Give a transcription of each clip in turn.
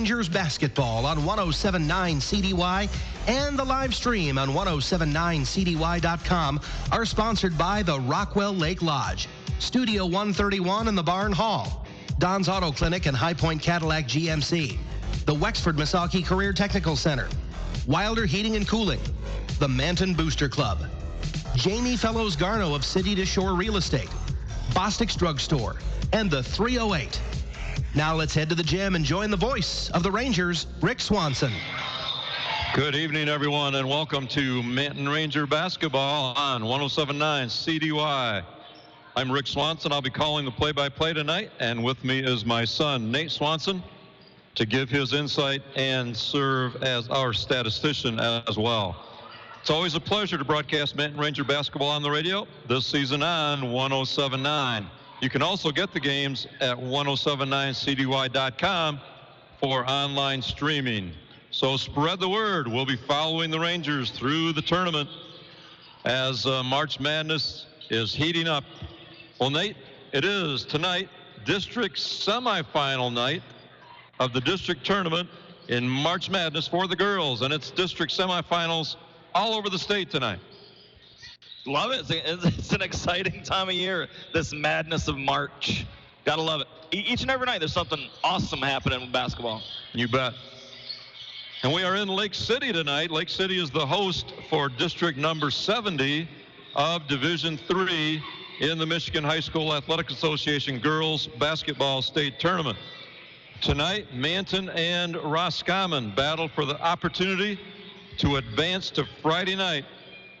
Rangers basketball on 107.9 CDY and the live stream on 107.9cdy.com are sponsored by the Rockwell Lake Lodge, Studio 131 in the Barn Hall, Don's Auto Clinic and High Point Cadillac GMC, the Wexford Misaki Career Technical Center, Wilder Heating and Cooling, the Manton Booster Club, Jamie Fellows Garno of City to Shore Real Estate, Bostic's Drugstore, and the 308. Now let's head to the gym and join the voice of the Rangers, Rick Swanson. Good evening, everyone, and welcome to Manton Ranger basketball on 107.9 CDY. I'm Rick Swanson. I'll be calling the play-by-play tonight, and with me is my son, Nate Swanson, to give his insight and serve as our statistician as well. It's always a pleasure to broadcast Manton Ranger basketball on the radio, this season on 107.9. You can also get the games at 107.9cdy.com for online streaming. So spread the word. We'll be following the Rangers through the tournament as March Madness is heating up. Well, Nate, it is tonight district semifinal night of the district tournament in March Madness for the girls, and it's district semifinals all over the state tonight. Love it. It's an exciting time of year, this madness of March. Gotta love it. Each and every night there's something awesome happening with basketball. You bet. And we are in Lake City tonight. Lake City is the host for district number 70 of Division III in the Michigan High School Athletic Association Girls Basketball State Tournament. Tonight, Manton and Roscommon battle for the opportunity to advance to Friday night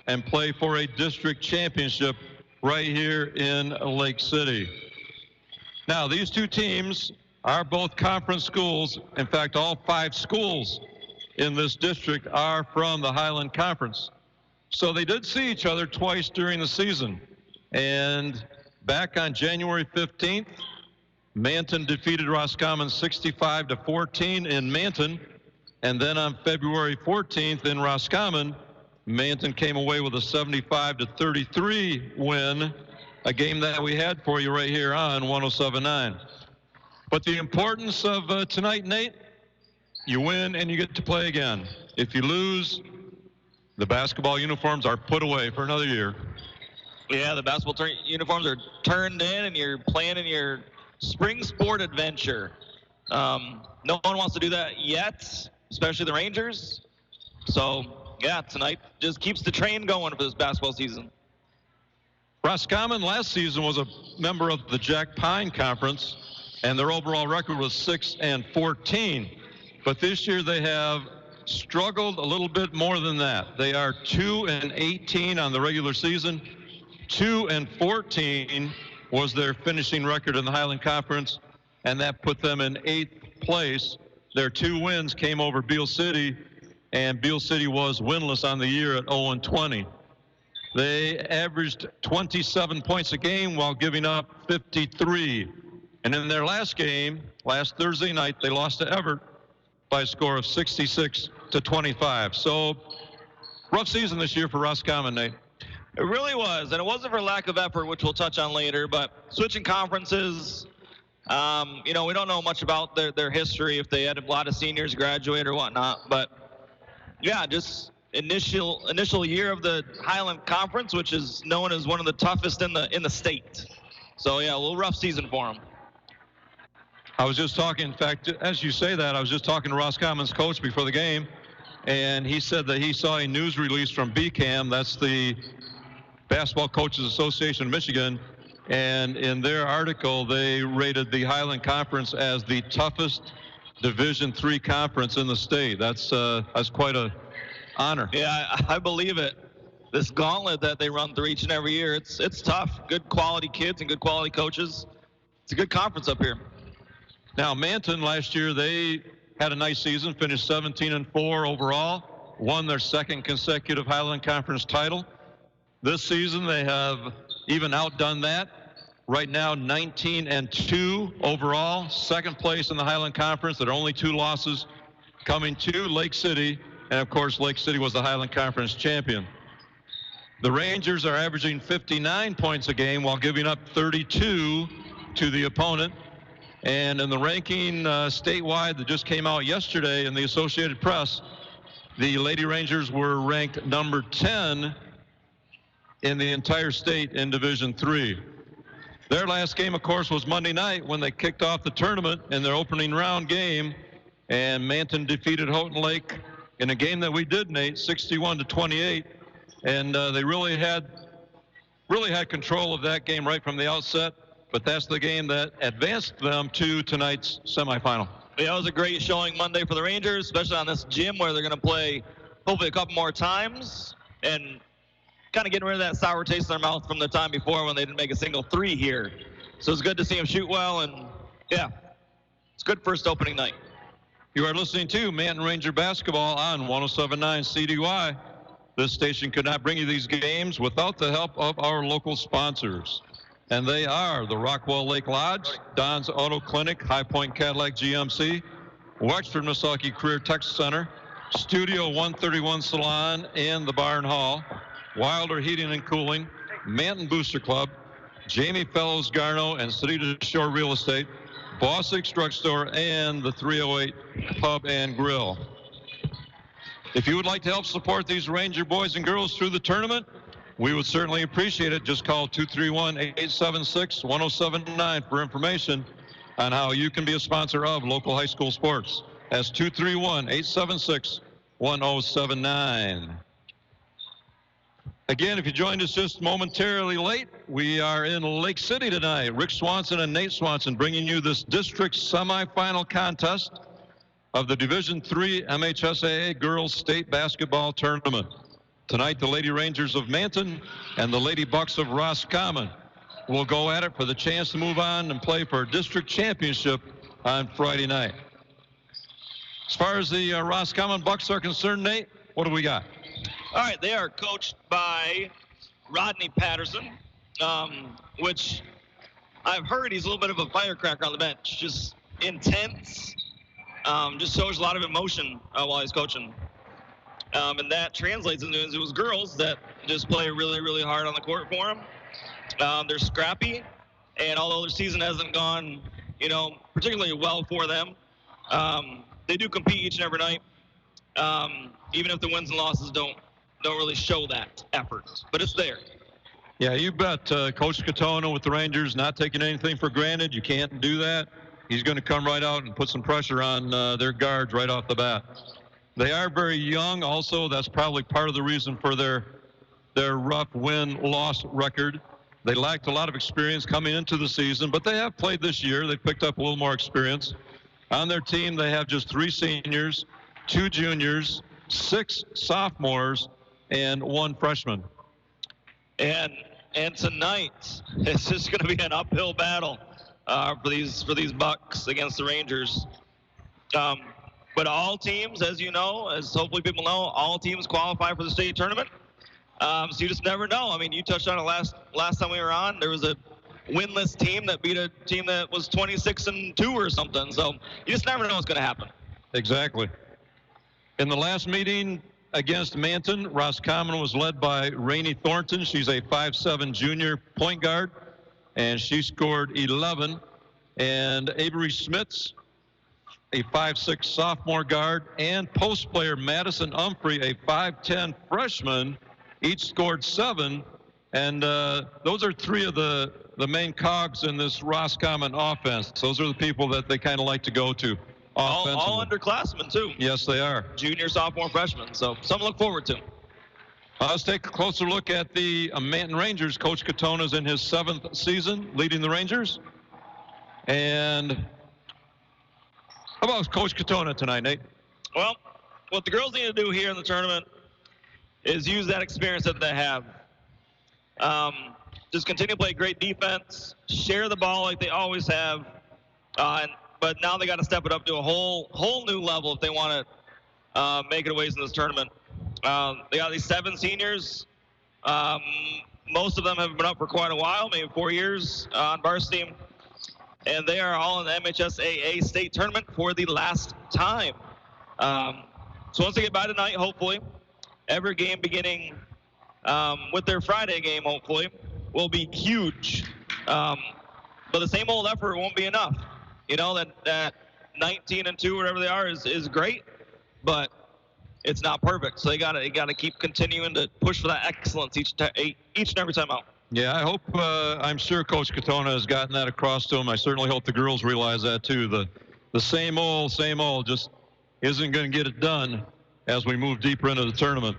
and play for a district championship right here in Lake City. Now, these two teams are both conference schools. In fact, all 5 schools in this district are from the Highland Conference. So they did see each other twice during the season. And back on January 15th, Manton defeated Roscommon 65-14 in Manton. And then on February 14th in Roscommon, Manton came away with a 75-33 win, a game that we had for you right here on 107.9. But the importance of tonight, Nate, you win and you get to play again. If you lose, the basketball uniforms are put away for another year. Yeah, the basketball uniforms are turned in and you're playing in your spring sport adventure. No one wants to do that yet, especially the Rangers. So, yeah, tonight just keeps the train going for this basketball season. Roscommon last season was a member of the Jack Pine Conference, and their overall record was 6-14. But this year they have struggled a little bit more than that. They are 2-18 on the regular season. 2-14 was their finishing record in the Highland Conference, and that put them in 8th place. Their 2 wins came over Beal City, and Beal City was winless on the year at 0-20. They averaged 27 points a game while giving up 53. And in their last game, last Thursday night, they lost to Everett by a score of 66-25. So, rough season this year for Roscommon, Nate. It really was, and it wasn't for lack of effort, which we'll touch on later, but switching conferences, we don't know much about their history, if they had a lot of seniors graduate or whatnot, but yeah, just initial year of the Highland Conference, which is known as one of the toughest in the state. So yeah, a little rough season for them. I was just talking, in fact, as you say that, I was just talking to Roscommon's coach before the game, and he said that he saw a news release from BCAM, that's the Basketball Coaches Association of Michigan, and in their article, they rated the Highland Conference as the toughest Division III conference in the state. That's quite a honor. Yeah, I believe it. This gauntlet that they run through each and every year, it's tough. Good quality kids and good quality coaches. It's a good conference up here. Now, Manton last year, they had a nice season, finished 17-4 overall, won their 2nd consecutive Highland Conference title. This season, they have even outdone that. Right now, 19-2 overall, 2nd place in the Highland Conference. There are only 2 losses coming to Lake City, and of course, Lake City was the Highland Conference champion. The Rangers are averaging 59 points a game while giving up 32 to the opponent. And in the ranking statewide that just came out yesterday in the Associated Press, the Lady Rangers were ranked number 10 in the entire state in Division III. Their last game, of course, was Monday night when they kicked off the tournament in their opening round game, and Manton defeated Houghton Lake in a game that we did, Nate, 61-28, and they really had control of that game right from the outset. But that's the game that advanced them to tonight's semifinal. Yeah, it was a great showing Monday for the Rangers, especially on this gym where they're going to play hopefully a couple more times and kind of getting rid of that sour taste in their mouth from the time before when they didn't make a single three here. So it's good to see them shoot well, and yeah, it's good first opening night. You are listening to Manton Ranger Basketball on 107.9 CDY. This station could not bring you these games without the help of our local sponsors. And they are the Rockwell Lake Lodge, Don's Auto Clinic, High Point Cadillac GMC, Wexford Misaki Career Tech Center, Studio 131 Salon, and the Barn Hall, Wilder Heating and Cooling, Manton Booster Club, Jamie Fellows Garno and City to Shore Real Estate, Bossick's Drugstore, and the 308 Pub and Grill. If you would like to help support these Ranger boys and girls through the tournament, we would certainly appreciate it. Just call 231-876-1079 for information on how you can be a sponsor of local high school sports. That's 231-876-1079. Again, if you joined us just momentarily late, we are in Lake City tonight. Rick Swanson and Nate Swanson bringing you this district semifinal contest of the Division III MHSAA Girls State Basketball Tournament. Tonight, the Lady Rangers of Manton and the Lady Bucks of Roscommon will go at it for the chance to move on and play for a district championship on Friday night. As far as the Roscommon Bucks are concerned, Nate, what do we got? All right, they are coached by Rodney Patterson, which I've heard he's a little bit of a firecracker on the bench, just intense, just shows a lot of emotion while he's coaching. And that translates into his girls that just play really, really hard on the court for him. They're scrappy, and although their season hasn't gone, particularly well for them, they do compete each and every night, even if the wins and losses don't really show that effort, but it's there. Yeah, you bet. Coach Katona with the Rangers, not taking anything for granted. You can't do that. He's going to come right out and put some pressure on their guards right off the bat. They are very young. Also, that's probably part of the reason for their rough win-loss record. They lacked a lot of experience coming into the season, but they have played this year. They picked up a little more experience. On their team, they have just 3 seniors, 2 juniors, 6 sophomores, and 1 freshman. And tonight, it's just going to be an uphill battle for these Bucks against the Rangers. But all teams, as you know, as hopefully people know, all teams qualify for the state tournament. So you just never know. I mean, you touched on it last time we were on. There was a winless team that beat a team that was 26-2 or something. So you just never know what's going to happen. Exactly. In the last meeting against Manton, Roscommon was led by Rainey Thornton. She's a 5'7" junior point guard, and she scored 11. And Avery Smits, a 5'6" sophomore guard, and post player Madison Umphrey, a 5'10" freshman, each scored 7. And those are 3 of the main cogs in this Roscommon offense. Those are the people that they kind of like to go to. All underclassmen, too. Yes, they are. Junior, sophomore, freshman. So something to look forward to. Let's take a closer look at the Manton Rangers. Coach Katona's in his 7th season leading the Rangers. And how about Coach Katona tonight, Nate? Well, what the girls need to do here in the tournament is use that experience that they have. Just continue to play great defense, share the ball like they always have, but now they got to step it up to a whole new level if they want to make it a ways in this tournament. They got these 7 seniors. Most of them have been up for quite a while, maybe 4 years on varsity. And they are all in the MHSAA state tournament for the last time. So once they get by tonight, hopefully, every game beginning with their Friday game, hopefully, will be huge. But the same old effort won't be enough. that 19-2, whatever they are, is great, but it's not perfect. So they gotta keep continuing to push for that excellence each and every time out. Yeah, I hope, I'm sure Coach Katona has gotten that across to him. I certainly hope the girls realize that too. The same old just isn't going to get it done as we move deeper into the tournament.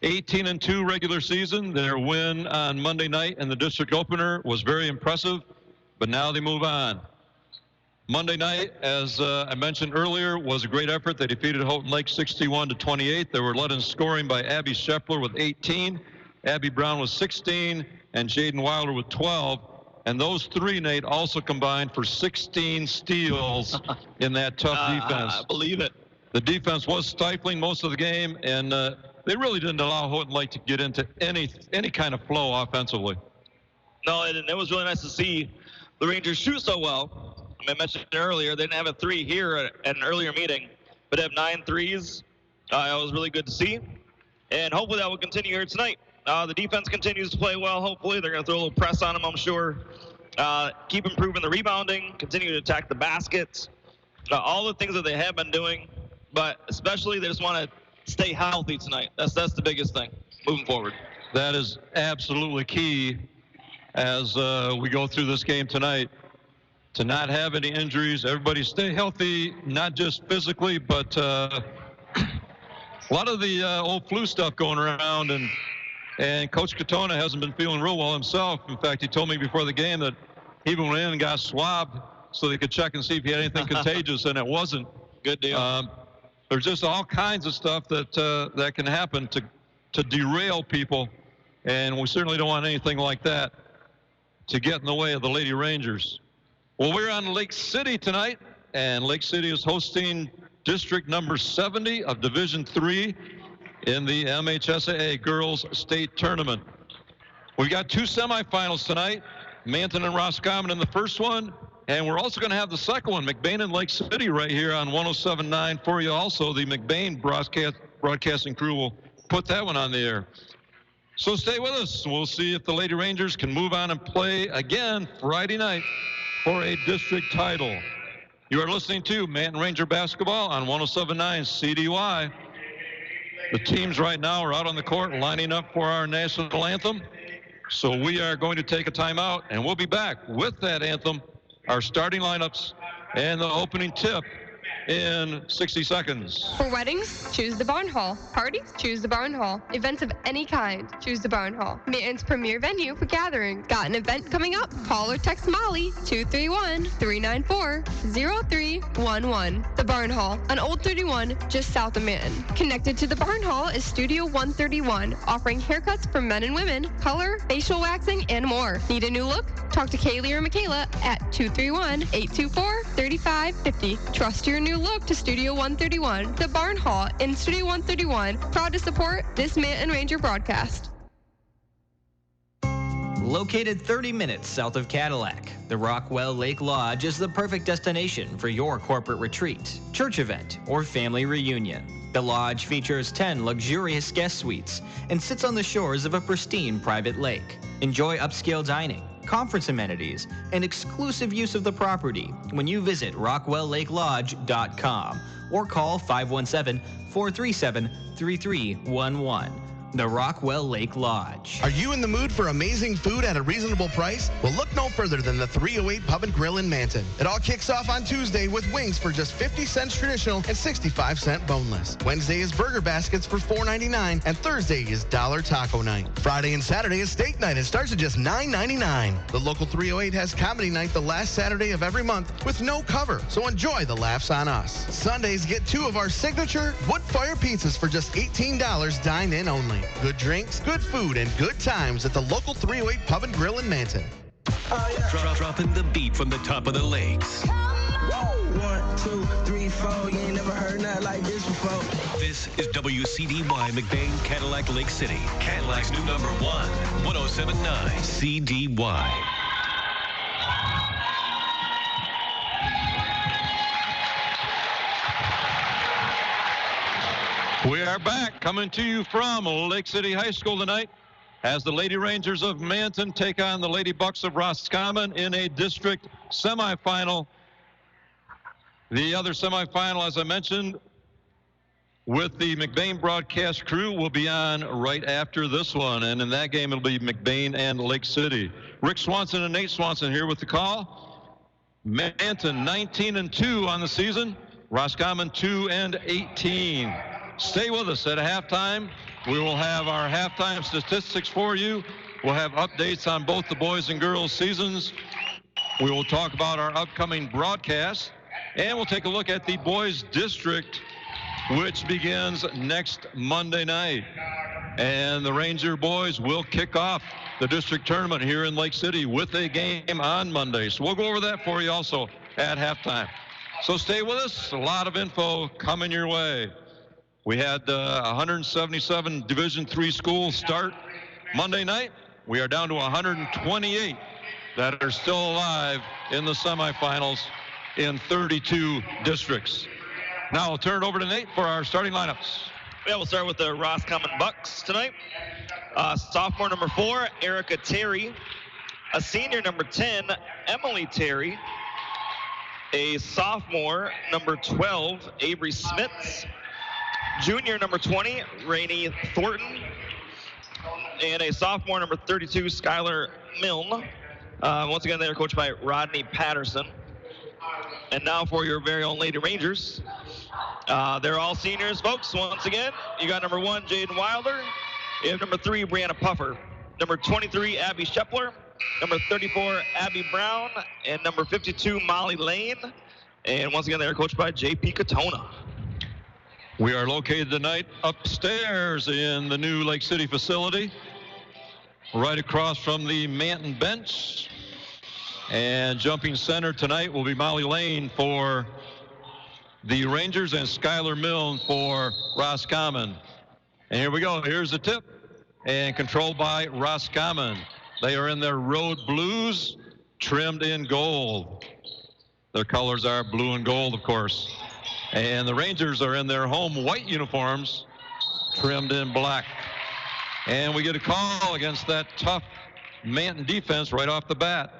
18-2 regular season. Their win on Monday night in the district opener was very impressive, but now they move on. Monday night, as I mentioned earlier, was a great effort. They defeated Houghton Lake 61-28. They were led in scoring by Abby Scheffler with 18, Abby Brown with 16, and Jaden Wilder with 12. And those three, Nate, also combined for 16 steals in that tough defense. I believe it. The defense was stifling most of the game, and they really didn't allow Houghton Lake to get into any kind of flow offensively. No, and it was really nice to see the Rangers shoot so well. I mentioned earlier, they didn't have a three here at an earlier meeting, but have 9 threes. It was really good to see, and hopefully that will continue here tonight. The defense continues to play well. Hopefully they're going to throw a little press on them, I'm sure. Keep improving the rebounding, continue to attack the baskets, all the things that they have been doing, but especially they just want to stay healthy tonight. That's the biggest thing moving forward. That is absolutely key as we go through this game tonight. To not have any injuries, everybody stay healthy, not just physically, but a lot of the old flu stuff going around, and Coach Katona hasn't been feeling real well himself. In fact, he told me before the game that he even went in and got swabbed so they could check and see if he had anything contagious, and it wasn't. Good deal. There's just all kinds of stuff that can happen to derail people, and we certainly don't want anything like that to get in the way of the Lady Rangers. Well, we're on Lake City tonight, and Lake City is hosting District number 70 of Division III in the MHSAA Girls State Tournament. We've got 2 semifinals tonight, Manton and Roscommon in the first one, and we're also going to have the second one, McBain and Lake City, right here on 107.9 for you also. The McBain broadcasting crew will put that one on the air. So stay with us. We'll see if the Lady Rangers can move on and play again Friday night for a district title. You are listening to Manton Ranger Basketball on 107.9 CDY. The teams right now are out on the court lining up for our national anthem. So we are going to take a timeout, and we'll be back with that anthem, our starting lineups, and the opening tip in 60 seconds. For weddings, choose the Barn Hall. Parties, choose the Barn Hall. Events of any kind, choose the Barn Hall. Manton's premier venue for gatherings. Got an event coming up? Call or text Molly 231-394-0311. The Barn Hall on Old 31, just south of Manton. Connected to the Barn Hall is Studio 131, offering haircuts for men and women, color, facial waxing, and more. Need a new look? Talk to Kaylee or Michaela at 231-824-3550. Trust your new look to Studio 131. The Barn Hall in Studio 131. Proud to support this Manton Ranger broadcast. Located 30 minutes south of Cadillac, the Rockwell Lake Lodge is the perfect destination for your corporate retreat, church event, or family reunion. The lodge features 10 luxurious guest suites and sits on the shores of a pristine private lake. Enjoy upscale dining, conference amenities, and exclusive use of the property when you visit rockwelllakelodge.com or call 517-437-3311. The Rockwell Lake Lodge. Are you in the mood for amazing food at a reasonable price? Well, look no further than the 308 Pub and Grill in Manton. It all kicks off on Tuesday with wings for just 50 cents traditional and 65 cent boneless. Wednesday is burger baskets for $4.99, and Thursday is dollar taco night. Friday and Saturday is steak night and starts at just $9.99. The local 308 has comedy night the last Saturday of every month with no cover, so enjoy the laughs on us. Sundays get 2 of our signature wood fire pizzas for just $18, dine-in only. Good drinks, good food, and good times at the local 308 Pub and Grill in Manton. Dropping the beat from the top of the lakes. 1, 2, 3, 4. You ain't never heard nothing like this before. This is WCDY McBain, Cadillac, Lake City. Cadillac's new number 1, 107.9 CDY. We are back, coming to you from Lake City High School tonight as the Lady Rangers of Manton take on the Lady Bucks of Roscommon in a district semifinal. The other semifinal, as I mentioned, with the McBain broadcast crew, will be on right after this one. And in that game, it'll be McBain and Lake City. Rick Swanson and Nate Swanson here with the call. Manton 19-2 on the season. Roscommon 2-18. Stay with us at halftime. We will have our halftime statistics for you. We'll have updates on both the boys and girls seasons. We will talk about our upcoming broadcast. And we'll take a look at the boys district, which begins next Monday night. And the Ranger boys will kick off the district tournament here in Lake City with a game on Monday. So we'll go over that for you also at halftime. So stay with us. A lot of info coming your way. We had 177 Division III schools start Monday night. We are down to 128 that are still alive in the semifinals in 32 districts. Now I'll turn it over to Nate for our starting lineups. Yeah, we'll start with the Roscommon Bucks tonight. Sophomore number 4, Erica Terry. A senior number 10, Emily Terry. A sophomore number 12, Avery Smits. Junior number 20, Rainey Thornton. And a sophomore number 32, Skylar Milne. Once again, they are coached by Rodney Patterson. And now for your very own Lady Rangers. They're all seniors, folks. Once again, you got number 1, Jaden Wilder. You have number 3, Brianna Puffer. Number 23, Abby Shepler. Number 34, Abby Brown. And number 52, Molly Lane. And once again, they are coached by J.P. Katona. We are located tonight upstairs in the new Lake City facility, right across from the Manton bench. And jumping center tonight will be Molly Lane for the Rangers and Skylar Milne for Roscommon. And here we go. Here's the tip. And controlled by Roscommon. They are in their road blues, trimmed in gold. Their colors are blue and gold, of course. And the Rangers are in their home white uniforms, trimmed in black. And we get a call against that tough Manton defense right off the bat.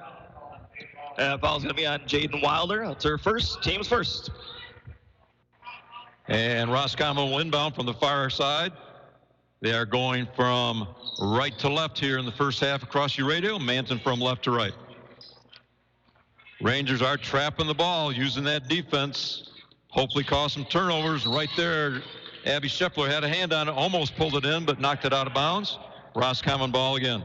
Foul's going to be on Jaden Wilder. That's her first. Team's first. And Roscommon will inbound from the far side. They are going from right to left here in the first half across your radio. Manton from left to right. Rangers are trapping the ball, using that defense. Hopefully cause some turnovers. Right there, Abby Shepler had a hand on it, almost pulled it in, but knocked it out of bounds. Roscommon ball again.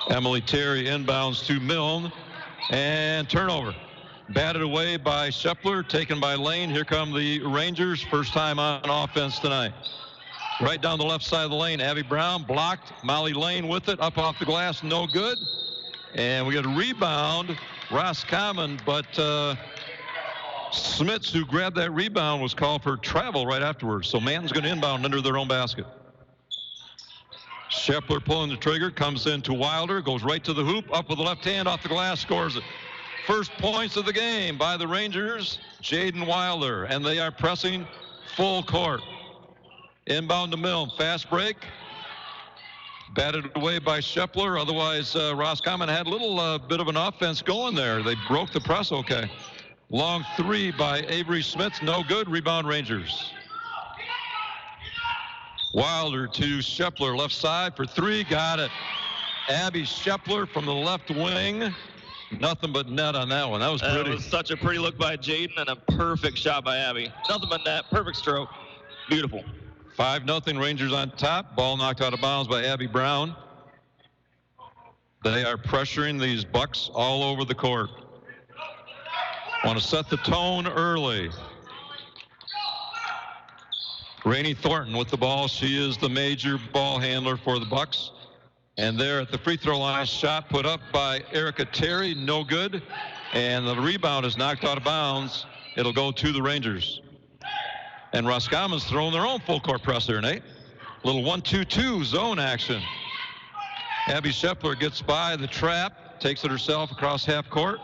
Emily Terry inbounds to Milne, and turnover. Batted away by Shepler, taken by Lane. Here come the Rangers, first time on offense tonight. Right down the left side of the lane, Abby Brown blocked. Molly Lane with it, up off the glass, no good. And we get a rebound, Roscommon, but Smits, who grabbed that rebound, was called for travel right afterwards. So Manton's going to inbound under their own basket. Shepler pulling the trigger, comes into Wilder, goes right to the hoop, up with the left hand, off the glass, scores it. First points of the game by the Rangers, Jaden Wilder, and they are pressing full court. Inbound to Milne, fast break. Batted away by Shepler. Otherwise, Roscommon had a little bit of an offense going there. They broke the press okay. Long three by Avery Smits, no good. Rebound Rangers. Wilder to Shepler, left side for three, got it. Abby Shepler from the left wing. Nothing but net on that one. That was pretty. That was such a pretty look by Jaden and a perfect shot by Abby. Nothing but net, perfect stroke. Beautiful. 5-0 Rangers on top. Ball knocked out of bounds by Abby Brown. They are pressuring these Bucks all over the court. Want to set the tone early. Rainey Thornton with the ball. She is the major ball handler for the Bucks. And there at the free throw line, shot put up by Erica Terry, no good. And the rebound is knocked out of bounds. It'll go to the Rangers. And Roscommon's throwing their own full court press here, Nate. Little 1-2-2 zone action. Abby Shepler gets by the trap, takes it herself across half court,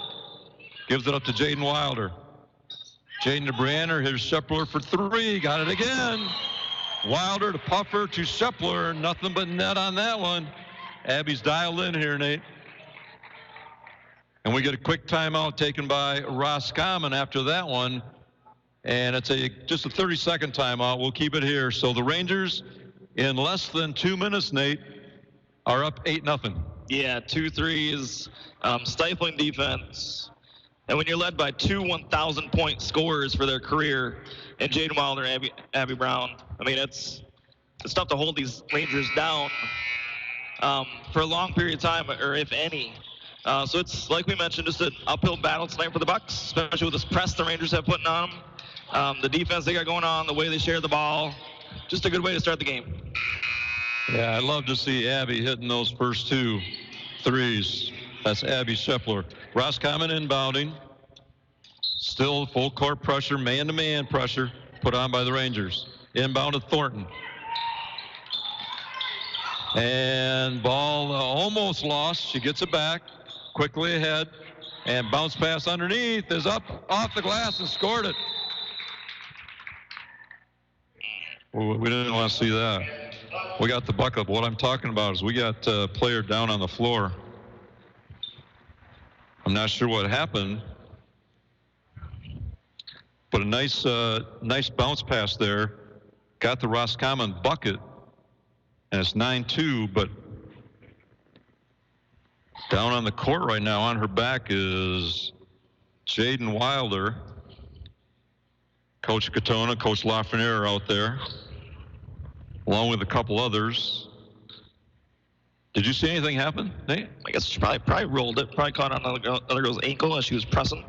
gives it up to Jaden Wilder. Jaden to Brianner, here's Shepler for three, got it again. Wilder to Puffer to Shepler, nothing but net on that one. Abby's dialed in here, Nate. And we get a quick timeout taken by Roscommon after that one. And it's just a 30-second timeout. We'll keep it here. So the Rangers, in less than 2 minutes, Nate, are up 8-0. Yeah, 2 threes, stifling defense. And when you're led by two 1,000-point scorers for their career, and Jaden Wilder and Abby Brown, I mean, it's tough to hold these Rangers down for a long period of time, or if any. So it's, like we mentioned, just an uphill battle tonight for the Bucks, especially with this press the Rangers have put on them. The defense they got going on, the way they share the ball, just a good way to start the game. Yeah, I'd love to see Abby hitting those first 2 threes. That's Abby Shepler. Roscommon inbounding. Still full court pressure, man-to-man pressure put on by the Rangers. Inbound to Thornton. And ball almost lost. She gets it back. Quickly ahead. And bounce pass underneath is up off the glass and scored it. We didn't want to see that. We got the buck up. What I'm talking about is we got a player down on the floor. I'm not sure what happened, but a nice bounce pass there. Got the Roscommon bucket, and it's 9-2, but down on the court right now on her back is Jaden Wilder. Coach Katona, Coach Lafreniere are out there, along with a couple others. Did you see anything happen, Nate? I guess she probably rolled it, probably caught on another girl's ankle as she was pressing.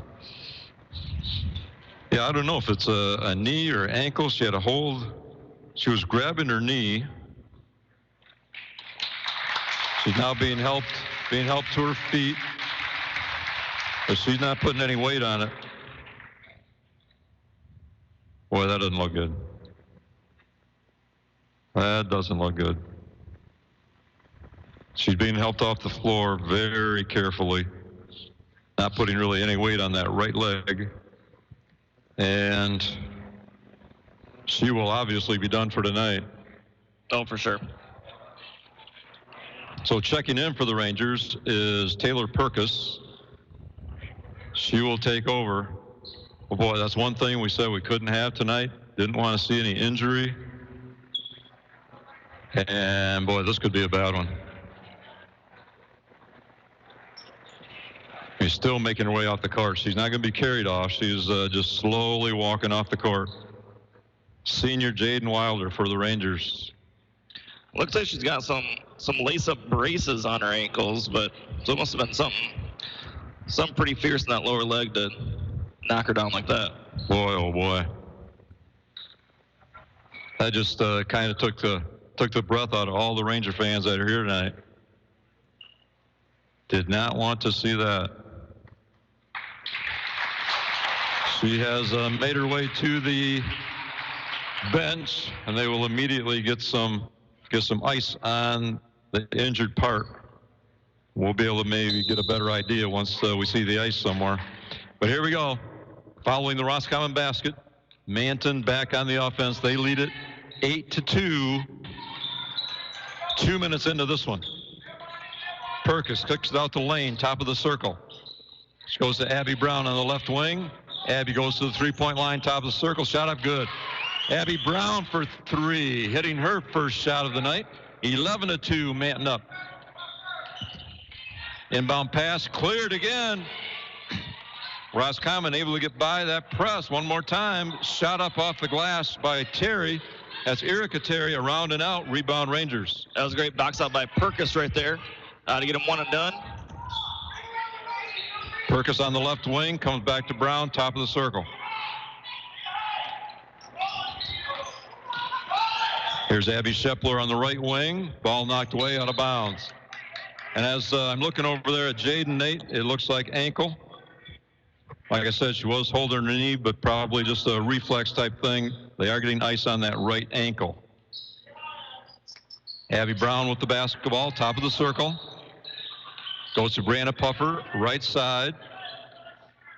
Yeah, I don't know if it's a knee or ankle. She had a hold. She was grabbing her knee. She's now being helped to her feet, but she's not putting any weight on it. Boy, that doesn't look good. That doesn't look good. She's being helped off the floor very carefully, not putting really any weight on that right leg. And she will obviously be done for tonight. Oh, for sure. So checking in for the Rangers is Taylor Perkis. She will take over. Oh boy, that's one thing we said we couldn't have tonight. Didn't want to see any injury. And boy, this could be a bad one. She's still making her way off the court. She's not going to be carried off. She's just slowly walking off the court. Senior Jaden Wilder for the Rangers. Looks like she's got some lace-up braces on her ankles, but so it must have been something pretty fierce in that lower leg to knock her down like that. Boy, oh boy. That just kind of took the breath out of all the Ranger fans that are here tonight. Did not want to see that. She has made her way to the bench, and they will immediately get some ice on the injured part. We'll be able to maybe get a better idea once we see the ice somewhere. But here we go. Following the Roscommon basket, Manton back on the offense. They lead it 8-2. 2 minutes into this one. Perkis kicks it out the lane, top of the circle. She goes to Abby Brown on the left wing. Abby goes to the three-point line, top of the circle. Shot up good. Abby Brown for 3, hitting her first shot of the night. 11-2, Manton up. Inbound pass cleared again. Roscommon able to get by that press one more time. Shot up off the glass by Terry. That's Erica Terry, around and out. Rebound Rangers. That was a great box out by Perkis right there to get him one and done. Perkis on the left wing, comes back to Brown, top of the circle. Here's Abby Shepler on the right wing. Ball knocked away out of bounds. And as I'm looking over there at Jaden, Nate, it looks like ankle. Like I said, she was holding her knee, but probably just a reflex type thing. They are getting ice on that right ankle. Abby Brown with the basketball, top of the circle. Goes to Brianna Puffer, right side.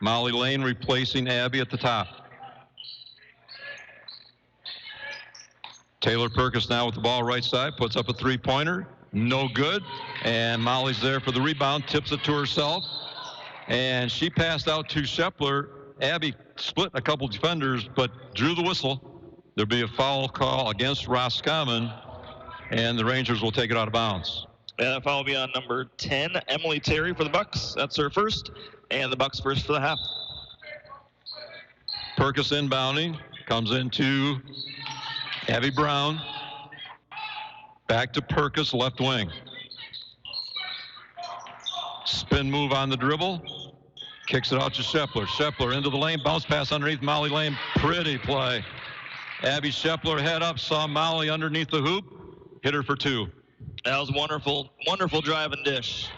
Molly Lane replacing Abby at the top. Taylor Perkis now with the ball right side, puts up a three-pointer. No good. And Molly's there for the rebound, tips it to herself. and she passed out to Shepler. Abby split a couple defenders, but drew the whistle. There'll be a foul call against Roscommon, and the Rangers will take it out of bounds. And that foul will be on number 10, Emily Terry for the Bucks. That's her first, and the Bucks first for the half. Perkis inbounding, comes into Abby Brown. Back to Perkis, left wing. Spin move on the dribble. Kicks it out to Shepler. Shepler into the lane, bounce pass underneath Molly Lane. Pretty play. Abby Shepler head up, saw Molly underneath the hoop, hit her for two. That was wonderful, wonderful drive and dish.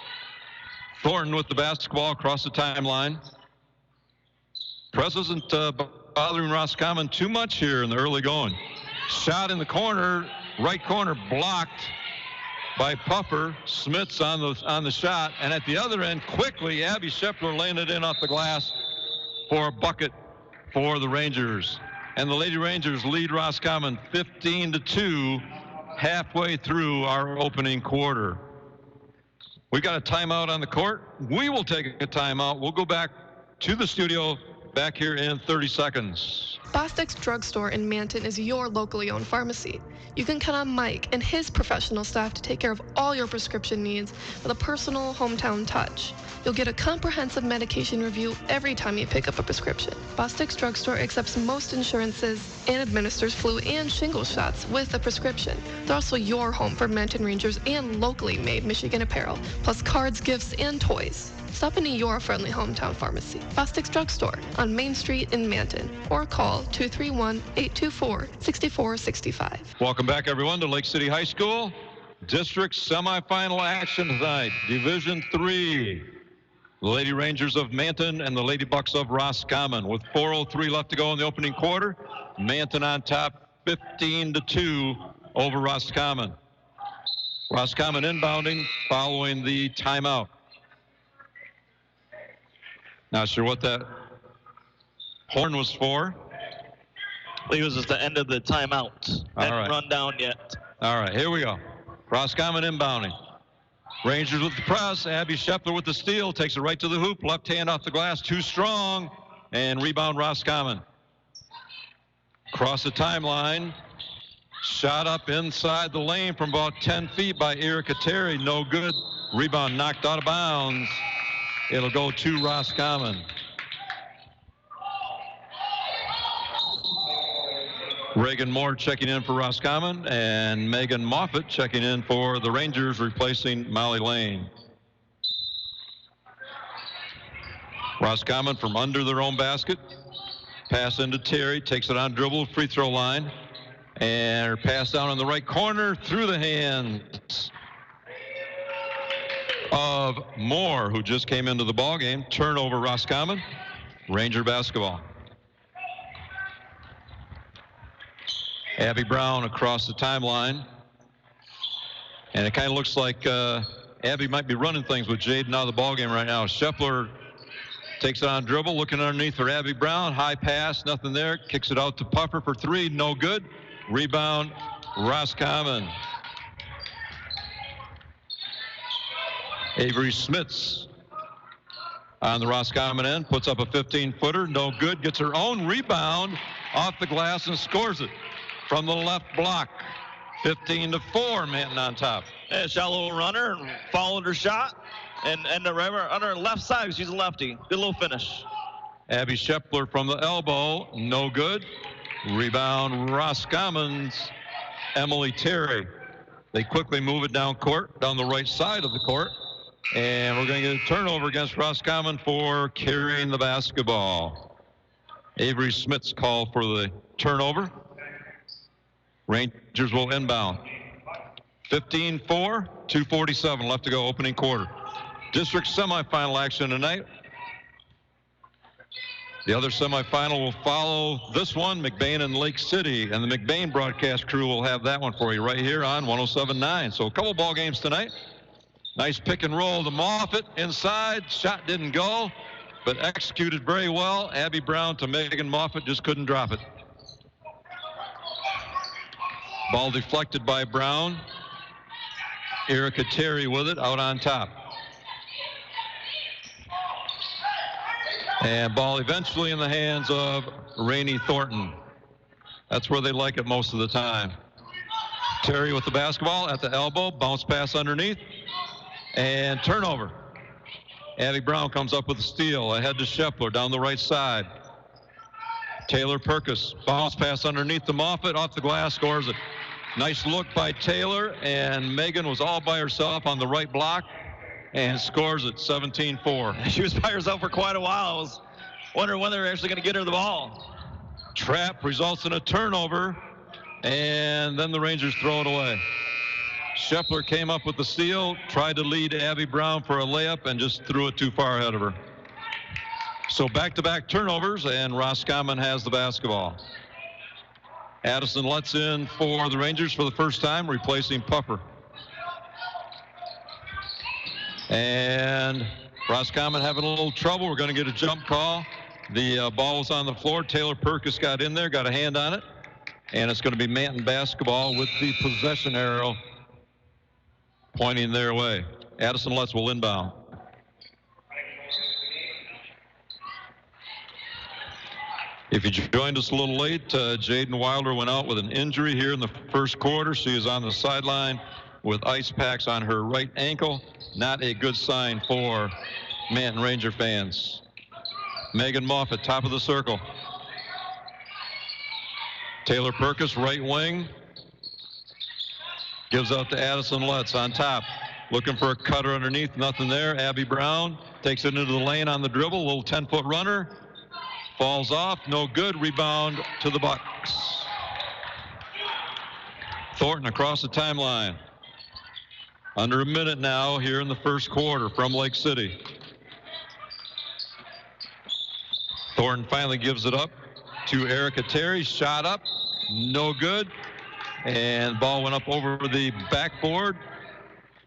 Thornton with the basketball across the timeline. Press isn't bothering Roscommon too much here in the early going. Shot in the corner, right corner, blocked by Puffer. Smith's on the shot, and at the other end, quickly, Abby Shepler laying it in off the glass for a bucket for the Rangers. And the Lady Rangers lead Roscommon 15-2 halfway through our opening quarter. We got a timeout on the court. We will take a timeout. We'll go back to the studio back here in 30 seconds. Bostic's Drugstore in Manton is your locally owned pharmacy. You can count on Mike and his professional staff to take care of all your prescription needs with a personal hometown touch. You'll get a comprehensive medication review every time you pick up a prescription. Bostic's Drugstore accepts most insurances and administers flu and shingle shots with a prescription. They're also your home for Manton Rangers and locally made Michigan apparel, plus cards, gifts, and toys. Stop into your friendly hometown pharmacy, Bostic's Drugstore, on Main Street in Manton, or call 231-824-6465. Welcome back, everyone, to Lake City High School. District semifinal action tonight, Division III. The Lady Rangers of Manton and the Lady Bucks of Roscommon. With 4:03 left to go in the opening quarter, Manton on top 15-2 over Roscommon. Roscommon inbounding following the timeout. Not sure what that horn was for. I think it was just the end of the timeout. Hadn't run down yet. All right, here we go. Roscommon inbounding. Rangers with the press. Abby Shepler with the steal. Takes it right to the hoop. Left hand off the glass. Too strong. And rebound Roscommon. Across the timeline. Shot up inside the lane from about 10 feet by Erica Terry. No good. Rebound knocked out of bounds. It'll go to Roscommon. Reagan Moore checking in for Roscommon, and Megan Moffitt checking in for the Rangers, replacing Molly Lane. Roscommon from under their own basket. Pass into Terry, takes it on dribble, free throw line. And her pass down in the right corner through the hands of Moore, who just came into the ball game. Turnover Roscommon. Ranger basketball. Abby Brown across the timeline. And it kind of looks like Abby might be running things with Jaden out of the ball game right now. Shepler takes it on dribble, looking underneath for Abby Brown. High pass, nothing there. Kicks it out to Puffer for three, no good. Rebound, Roscommon. Avery Smits on the Roscommon end, puts up a 15-footer, no good. Gets her own rebound off the glass and scores it from the left block. 15-4, Manton on top. Yeah, shallow runner and followed her shot and the river on her left side because she's a lefty. Good little finish. Abby Shepler from the elbow, no good. Rebound, Roscommon's Emily Terry. They quickly move it down court, down the right side of the court. And we're going to get a turnover against Roscommon for carrying the basketball. Avery Smith's call for the turnover. Rangers will inbound. 15-4, 2:47 left to go, opening quarter. District semifinal action tonight. The other semifinal will follow this one, McBain and Lake City. And the McBain broadcast crew will have that one for you right here on 107.9. So a couple ball games tonight. Nice pick and roll to Moffitt inside. Shot didn't go, but executed very well. Abby Brown to Megan Moffitt, just couldn't drop it. Ball deflected by Brown. Erica Terry with it out on top. And ball eventually in the hands of Rainey Thornton. That's where they like it most of the time. Terry with the basketball at the elbow, bounce pass underneath, and turnover. Abby Brown comes up with a steal, ahead to Shepler down the right side. Taylor Perkis, bounce pass underneath to Moffitt, off the glass, scores it. Nice look by Taylor, and Megan was all by herself on the right block and scores it, 17-4. She was by herself for quite a while. I was wondering when they were actually going to get her the ball. Trap results in a turnover, and then the Rangers throw it away. Shepler came up with the steal, tried to lead Abby Brown for a layup, and just threw it too far ahead of her. So back-to-back turnovers, and Roscommon has the basketball. Addison lets in for the Rangers for the first time, replacing Puffer. And Roscommon having a little trouble. We're going to get a jump call. The ball was on the floor. Taylor Perkis got in there, got a hand on it. And it's going to be Manton basketball with the possession arrow pointing their way. Addison Lutz will inbound. If you joined us a little late, Jaden Wilder went out with an injury here in the first quarter. She is on the sideline with ice packs on her right ankle. Not a good sign for Manton Ranger fans. Megan Moffitt, top of the circle. Taylor Perkis, right wing. Gives out to Addison Lutz on top. Looking for a cutter underneath, nothing there. Abby Brown takes it into the lane on the dribble, a little 10-foot runner. Falls off, no good. Rebound to the Bucks. Thornton across the timeline. Under a minute now here in the first quarter from Lake City. Thornton finally gives it up to Erica Terry. Shot up, no good. And ball went up over the backboard.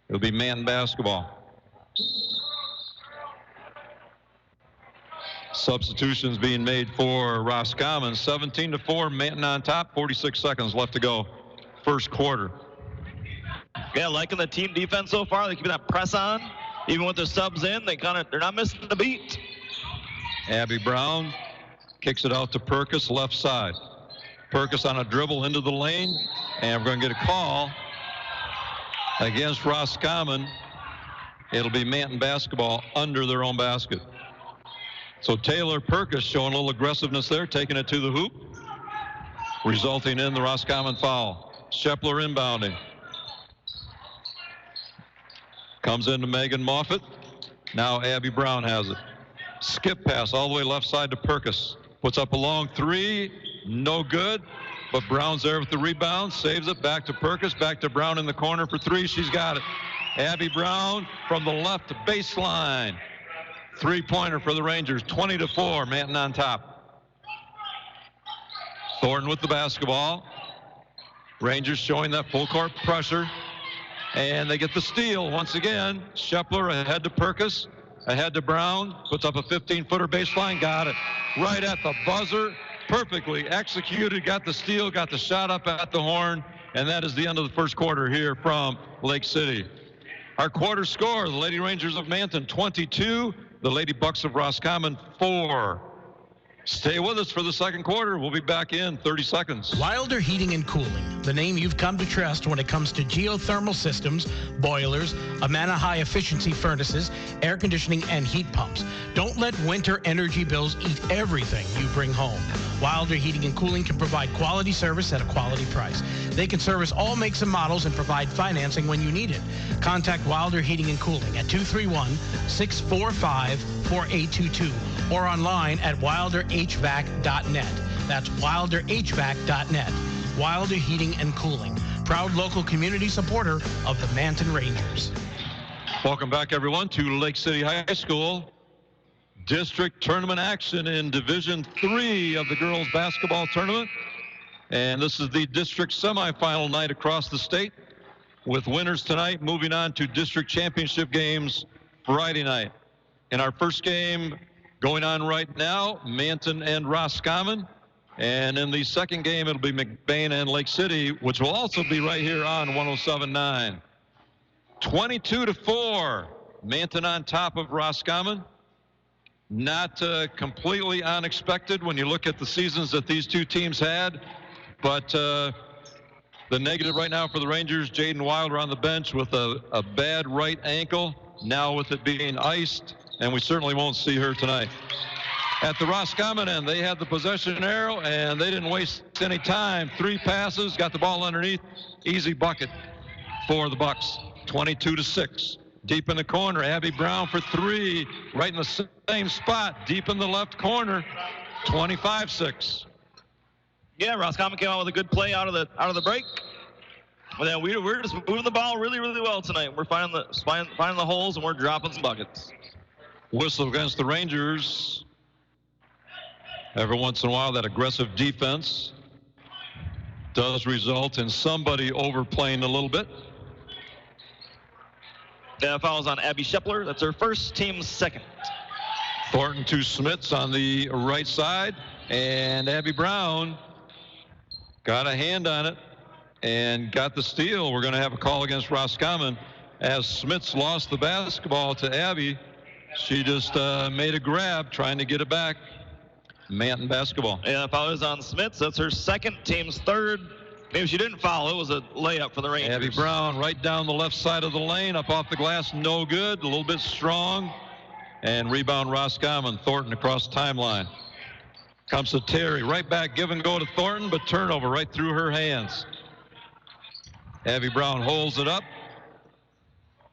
It'll be Manton basketball. Substitutions being made for Roscommon. 17-4, Manton on top. 46 seconds left to go. First quarter. Yeah, liking the team defense so far. They keep that press on. Even with the subs in, they're not missing the beat. Abby Brown kicks it out to Perkis, left side. Perkis on a dribble into the lane, and we're going to get a call against Roscommon. It'll be Manton basketball under their own basket. So Taylor Perkis showing a little aggressiveness there, taking it to the hoop, resulting in the Roscommon foul. Shepler inbounding. Comes into Megan Moffitt. Now Abby Brown has it. Skip pass all the way left side to Perkis. Puts up a long three. No good. But Brown's there with the rebound. Saves it. Back to Perkis. Back to Brown in the corner for three. She's got it. Abby Brown from the left baseline. Three-pointer for the Rangers. 20-4. Manton on top. Thornton with the basketball. Rangers showing that full court pressure. And they get the steal once again. Shepler ahead to Perkis. Ahead to Brown. Puts up a 15-footer baseline. Got it. Right at the buzzer. Perfectly executed. Got the steal. Got the shot up at the horn. And that is the end of the first quarter here from Lake City. Our quarter score, the Lady Rangers of Manton 22. The Lady Bucks of Roscommon 4. Stay with us for the second quarter. We'll be back in 30 seconds. Wilder Heating and Cooling, the name you've come to trust when it comes to geothermal systems, boilers, Amana high efficiency furnaces, air conditioning, and heat pumps. Don't let winter energy bills eat everything you bring home. Wilder Heating and Cooling can provide quality service at a quality price. They can service all makes and models and provide financing when you need it. Contact Wilder Heating and Cooling at 231-645-4822 or online at wilderhvac.net. That's wilderhvac.net. Wilder Heating and Cooling, proud local community supporter of the Manton Rangers. Welcome back, everyone, to Lake City High School. District tournament action in Division III of the girls basketball tournament. And this is the district semifinal night across the state, with winners tonight moving on to district championship games Friday night. In our first game going on right now, Manton and Roscommon. And in the second game, it'll be McBain and Lake City, which will also be right here on 107.9. 22-4, Manton on top of Roscommon. Not completely unexpected when you look at the seasons that these two teams had, but the negative right now for the Rangers, Jaden Wilder on the bench with a bad right ankle, now with it being iced, and we certainly won't see her tonight. At the Roscommon end, they had the possession arrow, and they didn't waste any time. 3 passes, got the ball underneath, easy bucket for the Bucks. 22-6. Deep in the corner, Abby Brown for 3, right in the same spot, deep in the left corner. 25-6. Yeah, Roscommon came out with a good play out of the break. But then we're just moving the ball really, really well tonight. We're finding the holes, and we're dropping some buckets. Whistle against the Rangers. Every once in a while, that aggressive defense does result in somebody overplaying a little bit. Yeah, fouls on Abby Shepler. That's her first, team's second. Thornton to Smits on the right side, and Abby Brown got a hand on it and got the steal. We're going to have a call against Roscommon as Smits lost the basketball to Abby. She just made a grab trying to get it back. Manton basketball. Yeah, the foul is on Smits. That's her second, team's third. Maybe she didn't foul. It was a layup for the Rangers. Abby Brown right down the left side of the lane, up off the glass, no good. A little bit strong. And rebound Roscommon. Thornton across the timeline. Comes to Terry. Right back, give and go to Thornton, but turnover right through her hands. Abby Brown holds it up.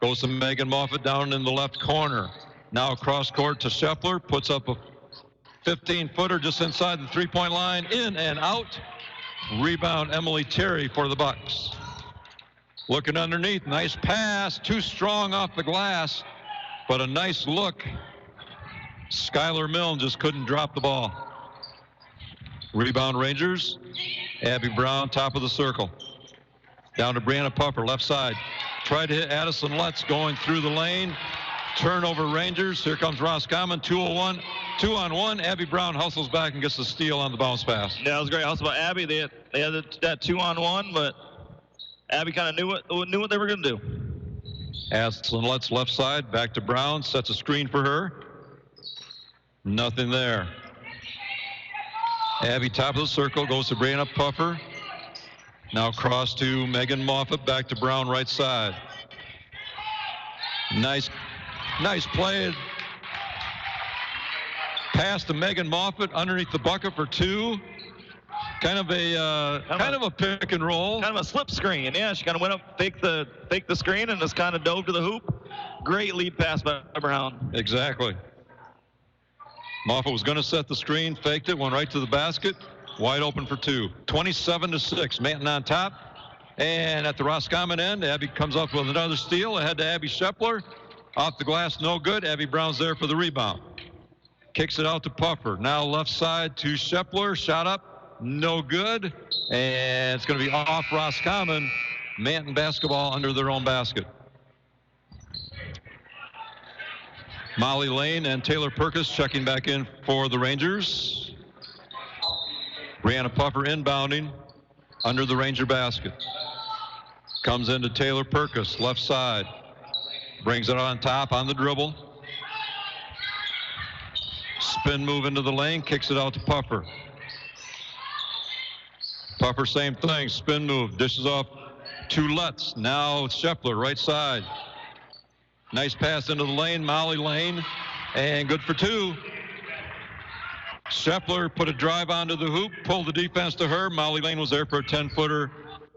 Goes to Megan Moffitt down in the left corner. Now across court to Shepler. Puts up a 15-footer just inside the three-point line. In and out. Rebound Emily Terry for the Bucks. Looking underneath. Nice pass. Too strong off the glass. But a nice look. Skylar Milne just couldn't drop the ball. Rebound Rangers. Abby Brown, top of the circle. Down to Brianna Puffer, left side. Tried to hit Addison Lutz going through the lane. Turnover Rangers. Here comes Roscommon. 2-on-1. 2-on-1. Abby Brown hustles back and gets the steal on the bounce pass. Yeah, it was a great hustle by Abby. They had that 2-on-1, but Abby kind of knew what they were going to do. Addison Lutz left side. Back to Brown. Sets a screen for her. Nothing there. Abby top of the circle. Goes to Brianna Puffer. Now cross to Megan Moffitt. Back to Brown right side. Nice play. Pass to Megan Moffitt underneath the bucket for 2. Kind of a pick and roll. Kind of a slip screen. Yeah, she kind of went up, faked the screen, and just kind of dove to the hoop. Great lead pass by Brown. Exactly. Moffitt was going to set the screen, faked it, went right to the basket. Wide open for 2. 27-6. Manton on top. And at the Roscommon end, Abby comes up with another steal. Ahead to Abby Shepler. Off the glass, no good. Abby Brown's there for the rebound. Kicks it out to Puffer. Now left side to Shepler. Shot up, no good. And it's going to be off Roscommon. Manton basketball under their own basket. Molly Lane and Taylor Perkis checking back in for the Rangers. Brianna Puffer inbounding under the Ranger basket. Comes into Taylor Perkis, left side. Brings it on top on the dribble. Spin move into the lane, kicks it out to Puffer. Puffer, same thing, spin move, dishes off to Lutz. Now Shepler, right side. Nice pass into the lane, Molly Lane, and good for 2. Shepler put a drive onto the hoop, pulled the defense to her. Molly Lane was there for a 10-footer,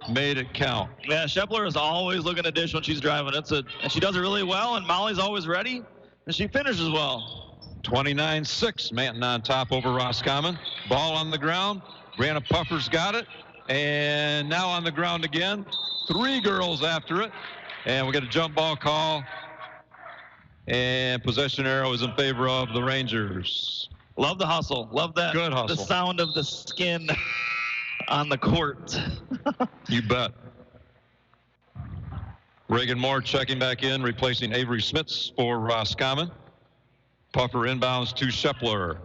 made it count. Yeah, Shepler is always looking to dish when she's driving. And she does it really well, and Molly's always ready, and she finishes well. 29-6, Manton on top over Roscommon. Ball on the ground. Brianna Puffer's got it, and now on the ground again. 3 girls after it, and we get a jump ball call. And possession arrow is in favor of the Rangers. Love the hustle. Love that. Good hustle. The sound of the skin on the court. You bet. Reagan Moore checking back in, replacing Avery Smits for Roscommon. Puffer inbounds to Shepler.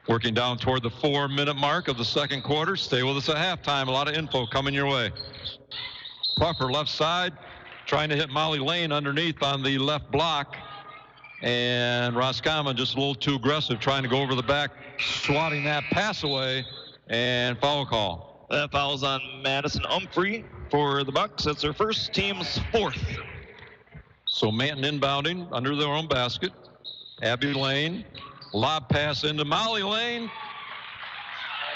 Working down toward the 4-minute mark of the second quarter. Stay with us at halftime. A lot of info coming your way. Puffer left side. Trying to hit Molly Lane underneath on the left block. And Roscommon just a little too aggressive, trying to go over the back, swatting that pass away, and foul call. That foul's on Madison Umphrey for the Bucks. That's their first, team's fourth. So Manton inbounding under their own basket. Abby Lane, lob pass into Molly Lane.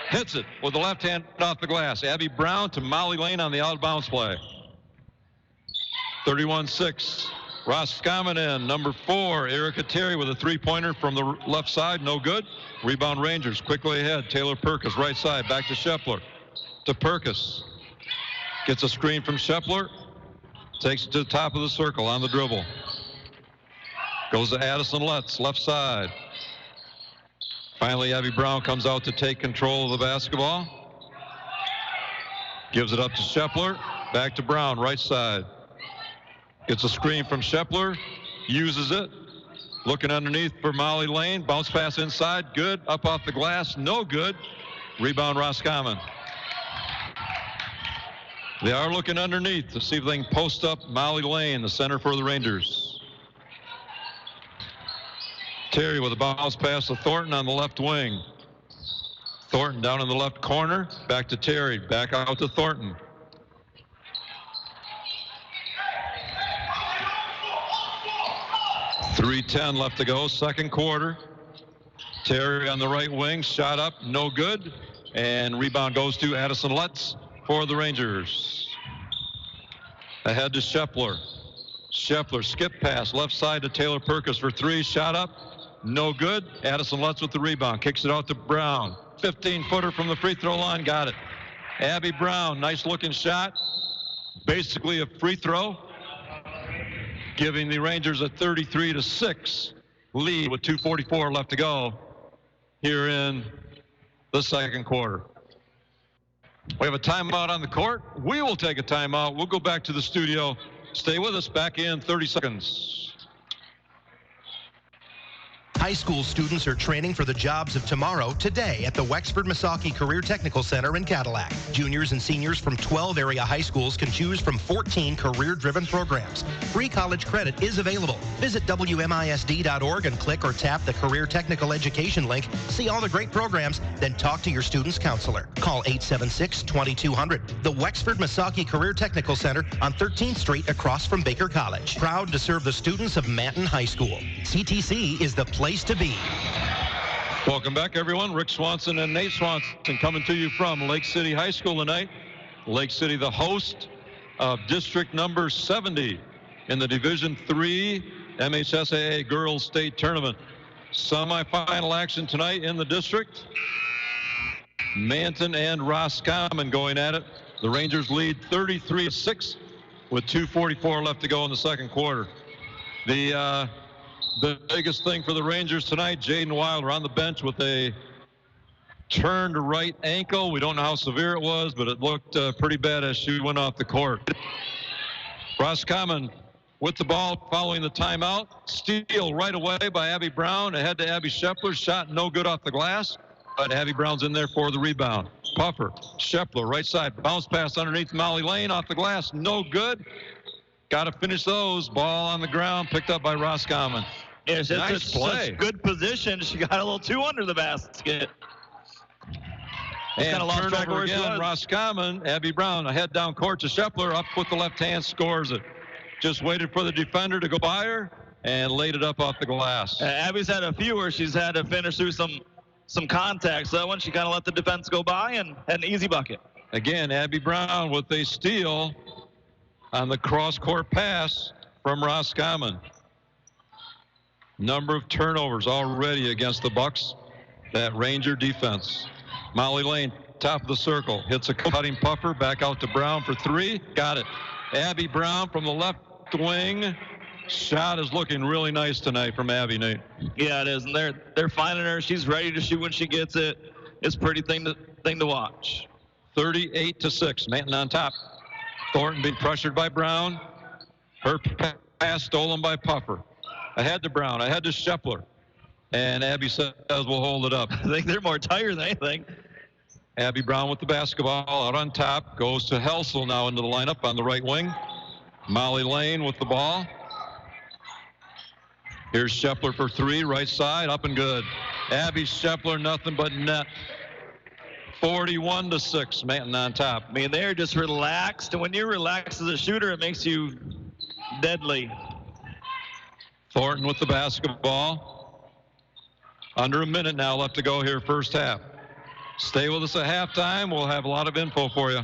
Hits it with the left hand off the glass. Abby Brown to Molly Lane on the out of bounds play. 31-6. Roscommon in. Number 4, Erica Terry with a three-pointer from the left side. No good. Rebound Rangers. Quickly ahead. Taylor Perkis, right side. Back to Shepler. To Perkis. Gets a screen from Shepler. Takes it to the top of the circle on the dribble. Goes to Addison Letts, left side. Finally, Abby Brown comes out to take control of the basketball. Gives it up to Shepler. Back to Brown, right side. Gets a screen from Shepler. Uses it. Looking underneath for Molly Lane. Bounce pass inside. Good. Up off the glass. No good. Rebound Roscommon. They are looking underneath to see if they can post up Molly Lane, the center for the Rangers. Terry with a bounce pass to Thornton on the left wing. Thornton down in the left corner. Back to Terry. Back out to Thornton. .310 left to go, second quarter. Terry on the right wing. Shot up. No good. And rebound goes to Addison Letts for the Rangers. Ahead to Shepler. Shepler skip pass left side to Taylor Perkis for 3. Shot up. No good. Addison Lutz with the rebound. Kicks it out to Brown. 15-footer from the free throw line. Got it. Abby Brown, nice looking shot. Basically a free throw. Giving the Rangers a 33-6 lead with 2:44 left to go here in the second quarter. We have a timeout on the court. We will take a timeout. We'll go back to the studio. Stay with us. Back in 30 seconds. High school students are training for the jobs of tomorrow today at the Wexford-Missaukee Career Technical Center in Cadillac. Juniors and seniors from 12 area high schools can choose from 14 career-driven programs. Free college credit is available. Visit WMISD.org and click or tap the Career Technical Education link. See all the great programs, then talk to your student's counselor. Call 876-2200. The Wexford-Missaukee Career Technical Center on 13th Street across from Baker College. Proud to serve the students of Manton High School. CTC is the place to be. Welcome back, everyone. Rick Swanson and Nate Swanson coming to you from Lake City High School tonight. Lake City, the host of district number 70 in the Division III MHSAA Girls State Tournament. Semifinal action tonight in the district. Manton and Roscommon going at it. The Rangers lead 33-6 with 2:44 left to go in the second quarter. The biggest thing for the Rangers tonight, Jaden Wilder on the bench with a turned right ankle. We don't know how severe it was, but it looked pretty bad as she went off the court. Roscommon with the ball following the timeout. Steal right away by Abby Brown. Ahead to Abby Shepler. Shot no good off the glass, but Abby Brown's in there for the rebound. Puffer, Shepler, right side. Bounce pass underneath Molly Lane. Off the glass, no good. Got to finish those. Ball on the ground, picked up by Roscommon. Yeah, it's nice play. Such good position. She got a little too under the basket. And turnover again, Roscommon. Abby Brown, a head down court to Shepler. Up with the left hand, scores it. Just waited for the defender to go by her and laid it up off the glass. Abby's had a few where she's had to finish through some contact. So that one, she kind of let the defense go by and had an easy bucket. Again, Abby Brown with a steal on the cross-court pass from Roscommon. Number of turnovers already against the Bucks. That Ranger defense. Molly Lane, top of the circle, hits a cutting puffer, back out to Brown for 3. Got it. Abby Brown from the left wing. Shot is looking really nice tonight from Abby, Nate. Yeah, it is, and they're finding her. She's ready to shoot when she gets it. It's a pretty thing to watch. 38-6, Manton on top. Thornton being pressured by Brown. Her pass stolen by Puffer. Ahead to Brown, ahead to Shepler. And Abby says we'll hold it up. I think they're more tired than anything. Abby Brown with the basketball out on top. Goes to Helsel now into the lineup on the right wing. Molly Lane with the ball. Here's Shepler for three, right side, up and good. Abby Shepler, nothing but net. 41-6, Manton on top. I mean, they're just relaxed, and when you're relaxed as a shooter, it makes you deadly. Thornton with the basketball. Under a minute now left to go here, first half. Stay with us at halftime. We'll have a lot of info for you.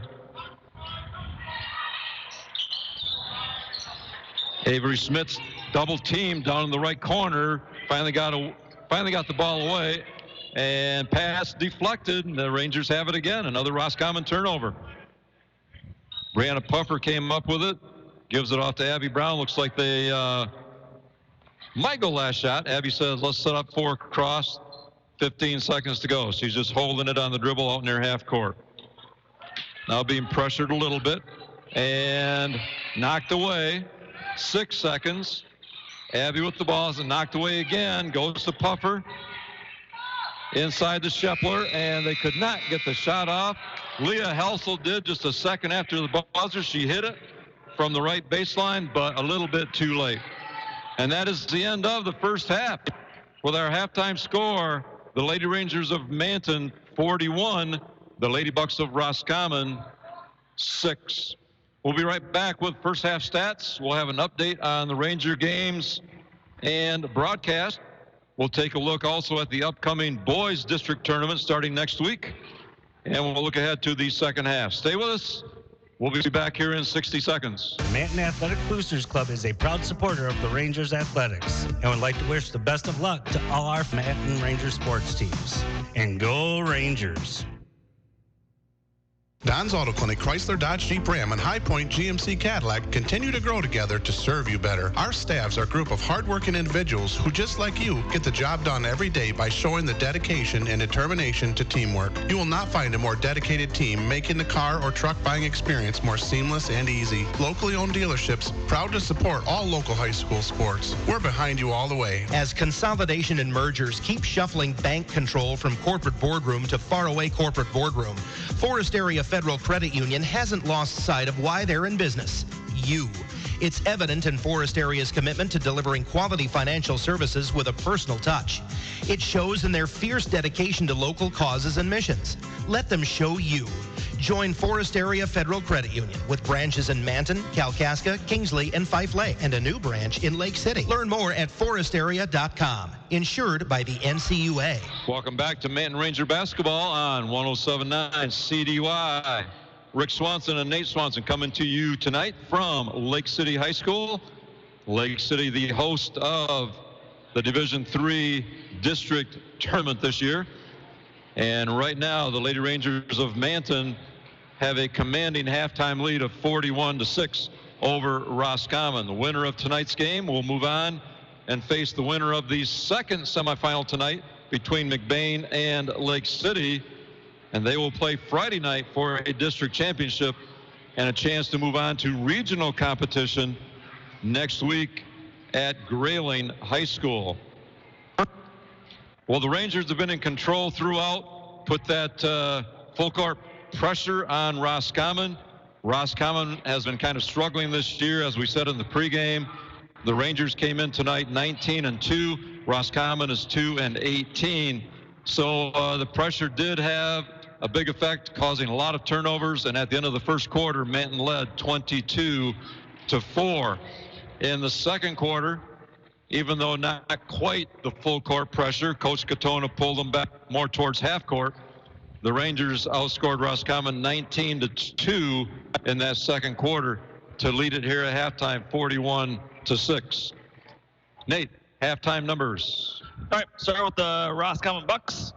Avery Smith's double team down in the right corner. Finally got the ball away, and pass deflected. And the Rangers have it again. Another Roscommon turnover. Brianna Puffer came up with it. Gives it off to Abby Brown. Looks like they might go last shot. Abby says, let's set up for a cross. 15 seconds to go. She's just holding it on the dribble out near half court. Now being pressured a little bit and knocked away. 6 seconds. Abby with the ball is knocked away again. Goes to Puffer. Inside to Shepler, and they could not get the shot off. Leah Helsel did just a second after the buzzer. She hit it from the right baseline, but a little bit too late. And that is the end of the first half. With our halftime score, the Lady Rangers of Manton 41, the Lady Bucks of Roscommon 6. We'll be right back with first half stats. We'll have an update on the Ranger games and broadcast. We'll take a look also at the upcoming boys district tournament starting next week. And we'll look ahead to the second half. Stay with us. We'll be back here in 60 seconds. Manton Athletic Boosters Club is a proud supporter of the Rangers Athletics and would like to wish the best of luck to all our Manton Ranger sports teams. And go Rangers! Don's Auto Clinic, Chrysler, Dodge, Jeep, Ram, and High Point GMC Cadillac continue to grow together to serve you better. Our staffs are a group of hardworking individuals who, just like you, get the job done every day by showing the dedication and determination to teamwork. You will not find a more dedicated team making the car or truck buying experience more seamless and easy. Locally owned dealerships, proud to support all local high school sports. We're behind you all the way. As consolidation and mergers keep shuffling bank control from corporate boardroom to faraway corporate boardroom, Forest Area Federal Credit Union hasn't lost sight of why they're in business. You. It's evident in Forest Area's commitment to delivering quality financial services with a personal touch. It shows in their fierce dedication to local causes and missions. Let them show you. Join Forest Area Federal Credit Union with branches in Manton, Kalkaska, Kingsley, and Fife Lake, and a new branch in Lake City. Learn more at forestarea.com. Insured by the NCUA. Welcome back to Manton Ranger basketball on 107.9 CDY. Rick Swanson and Nate Swanson coming to you tonight from Lake City High School. Lake City, the host of the Division III district tournament this year. And right now, the Lady Rangers of Manton have a commanding halftime lead of 41-6 over Roscommon. The winner of tonight's game will move on and face the winner of the second semifinal tonight between McBain and Lake City. And they will play Friday night for a district championship and a chance to move on to regional competition next week at Grayling High School. Well, the Rangers have been in control throughout, put that full court pressure on Roscommon. Roscommon has been kind of struggling this year, as we said in the pregame. The Rangers came in tonight 19-2. Roscommon is 2-18. So the pressure did have a big effect, causing a lot of turnovers. And at the end of the first quarter, Manton led 22-4. In the second quarter, even though not quite the full court pressure, Coach Katona pulled them back more towards half court. The Rangers outscored Roscommon 19-2 in that second quarter to lead it here at halftime 41-6. Nate, halftime numbers. All right, starting with the Roscommon Bucks.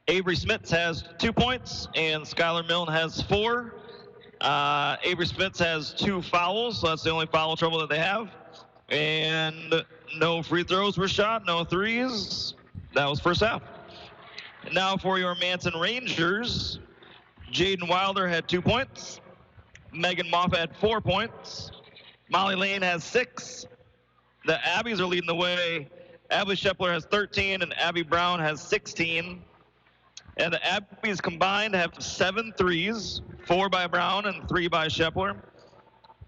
Avery Smits has 2 points and Skylar Milne has 4. Avery Smits has 2 fouls, so that's the only foul trouble that they have. And no free throws were shot, no threes. That was first half. And now for your Manton Rangers, Jaden Wilder had 2 points. Megan Moffat had 4 points. Molly Lane has 6. The Abbies are leading the way. Abby Shepler has 13 and Abby Brown has 16. And the Abbies combined have 7 threes, 4 by Brown and 3 by Shepler.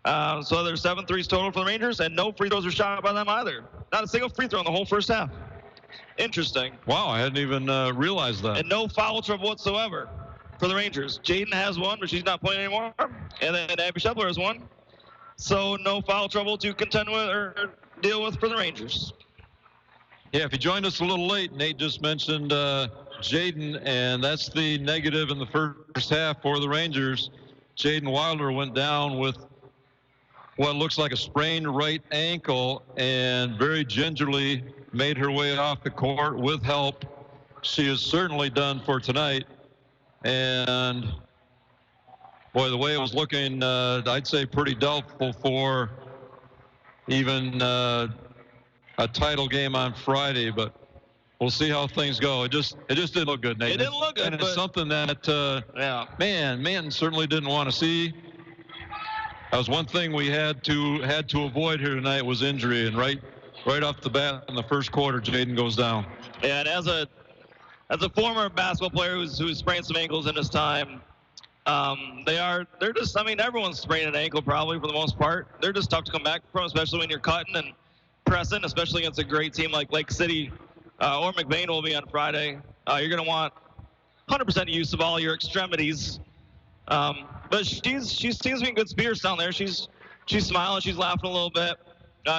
So there's 7 threes total for the Rangers, and no free throws are shot by them either. Not a single free throw in the whole first half. Interesting. Wow, I hadn't even realized that. And no foul trouble whatsoever for the Rangers. Jaden has one, but she's not playing anymore. And then Abby Shepler has one. So no foul trouble to contend with or deal with for the Rangers. Yeah, if you joined us a little late, Nate just mentioned Jaden, and that's the negative in the first half for the Rangers. Jaden Wilder went down with what looks like a sprained right ankle and very gingerly made her way off the court with help. She is certainly done for tonight. And, boy, the way it was looking, I'd say pretty doubtful for even a title game on Friday. But we'll see how things go. It just didn't look good, Nate. It didn't look good. And it's something that, Manton certainly didn't want to see. That was one thing we had to avoid here tonight was injury, and right off the bat in the first quarter, Jaden goes down. Yeah, and as a former basketball player who's sprained some ankles in his time, they're just, I mean, everyone's sprained an ankle probably for the most part. They're just tough to come back from, especially when you're cutting and pressing, especially against a great team like Lake City or McBain will be on Friday. You're going to want 100% use of all your extremities. But she seems to be in good spirits down there. She's smiling, she's laughing a little bit.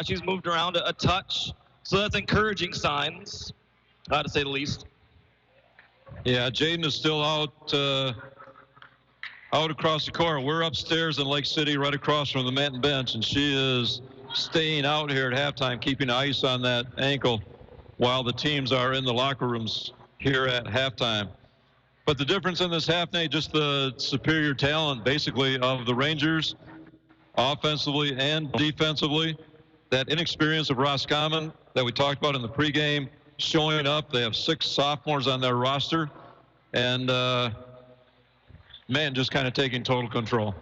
She's moved around a touch, so that's encouraging signs, to say the least. Yeah, Jaden is still out across the court. We're upstairs in Lake City, right across from the Manton bench, and she is staying out here at halftime, keeping ice on that ankle, while the teams are in the locker rooms here at halftime. But the difference in this half, Nate, just the superior talent, basically, of the Rangers, offensively and defensively. That inexperience of Roscommon that we talked about in the pregame showing up. They have 6 sophomores on their roster. And, just kind of taking total control.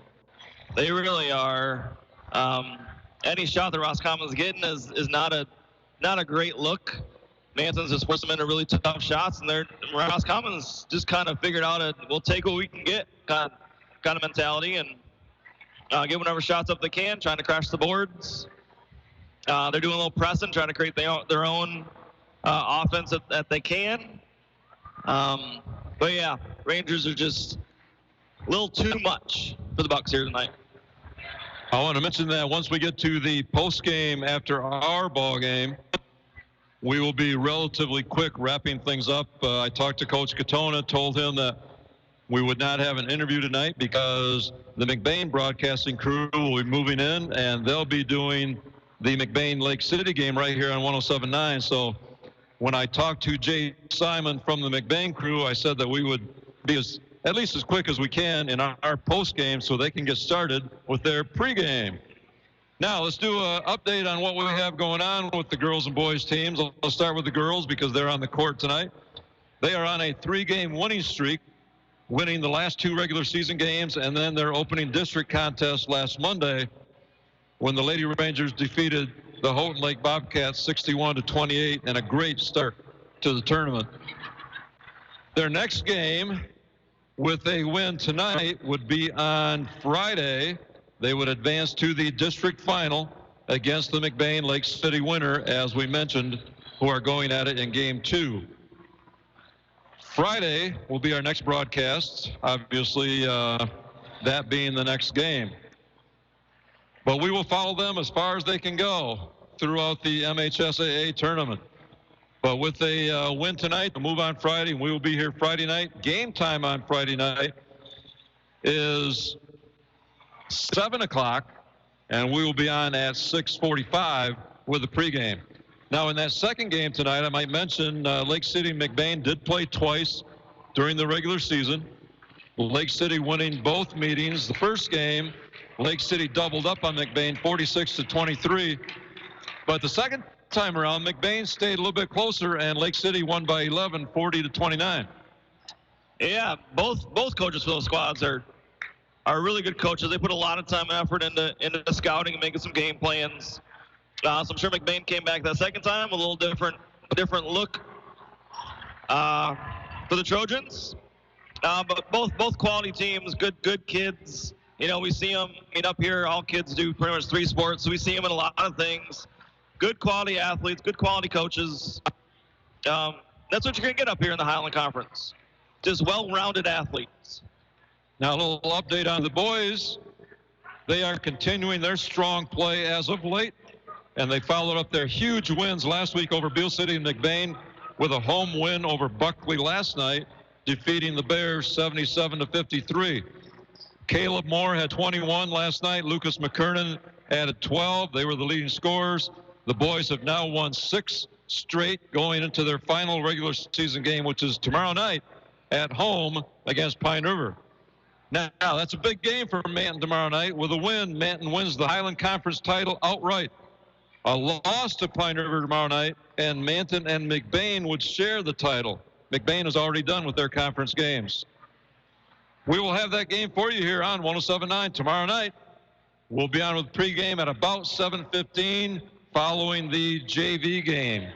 They really are. Any shot that Roscommon's getting is not a great look. Manton's just forced them into really tough shots, and Roscommon's just kind of figured out we'll take what we can get kind of mentality and get whatever shots up they can, trying to crash the boards. They're doing a little pressing, trying to create their own offense that they can. But yeah, Rangers are just a little too much for the Bucks here tonight. I want to mention that once we get to the post game after our ball game, we will be relatively quick wrapping things up. I talked to Coach Katona, told him that we would not have an interview tonight because the McBain broadcasting crew will be moving in, and they'll be doing the McBain Lake City game right here on 107.9. So when I talked to Jay Simon from the McBain crew, I said that we would be at least as quick as we can in our post game so they can get started with their pregame. Now, let's do an update on what we have going on with the girls and boys teams. Let's start with the girls because they're on the court tonight. They are on a 3-game winning streak, winning the last 2 regular season games and then their opening district contest last Monday when the Lady Rangers defeated the Houghton Lake Bobcats 61-28 and a great start to the tournament. Their next game with a win tonight would be on Friday. They would advance to the district final against the McBain Lake City winner, as we mentioned, who are going at it in game 2. Friday will be our next broadcast, obviously that being the next game. But we will follow them as far as they can go throughout the MHSAA tournament. But with a win tonight, the move on Friday, and we will be here Friday night. Game time on Friday night is 7 o'clock, and we will be on at 6:45 with the pregame. Now, in that second game tonight, I might mention Lake City and McBain did play twice during the regular season. Lake City winning both meetings. The first game, Lake City doubled up on McBain 46-23. But the second time around, McBain stayed a little bit closer, and Lake City won by 11, 40-29. Yeah, both coaches for those squads are really good coaches. They put a lot of time and effort into scouting and making some game plans. So I'm sure McBain came back that second time a little different look for the Trojans. But both quality teams, good kids, You know, we see them meet up here. All kids do pretty much 3 sports, so we see them in a lot of things. Good quality athletes, good quality coaches. That's what you're going to get up here in the Highland Conference. Just well-rounded athletes. Now a little update on the boys. They are continuing their strong play as of late, and they followed up their huge wins last week over Beale City and McBain with a home win over Buckley last night, defeating the Bears 77-53. Caleb Moore had 21 last night. Lucas McKernan added 12. They were the leading scorers. The boys have now won 6 straight going into their final regular season game, which is tomorrow night at home against Pine River. Now, that's a big game for Manton tomorrow night. With a win, Manton wins the Highland Conference title outright. A loss to Pine River tomorrow night, and Manton and McBain would share the title. McBain is already done with their conference games. We will have that game for you here on 107.9 tomorrow night. We'll be on with pregame at about 7:15 following the JV game.